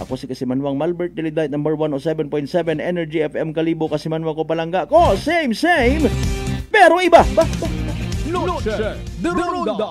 Ako si kasi Manuang Malbert Diliday number 107.7 Energy FM Kalibo kasi Manuang ko palangga ko same pero iba. Lucha de Ronda.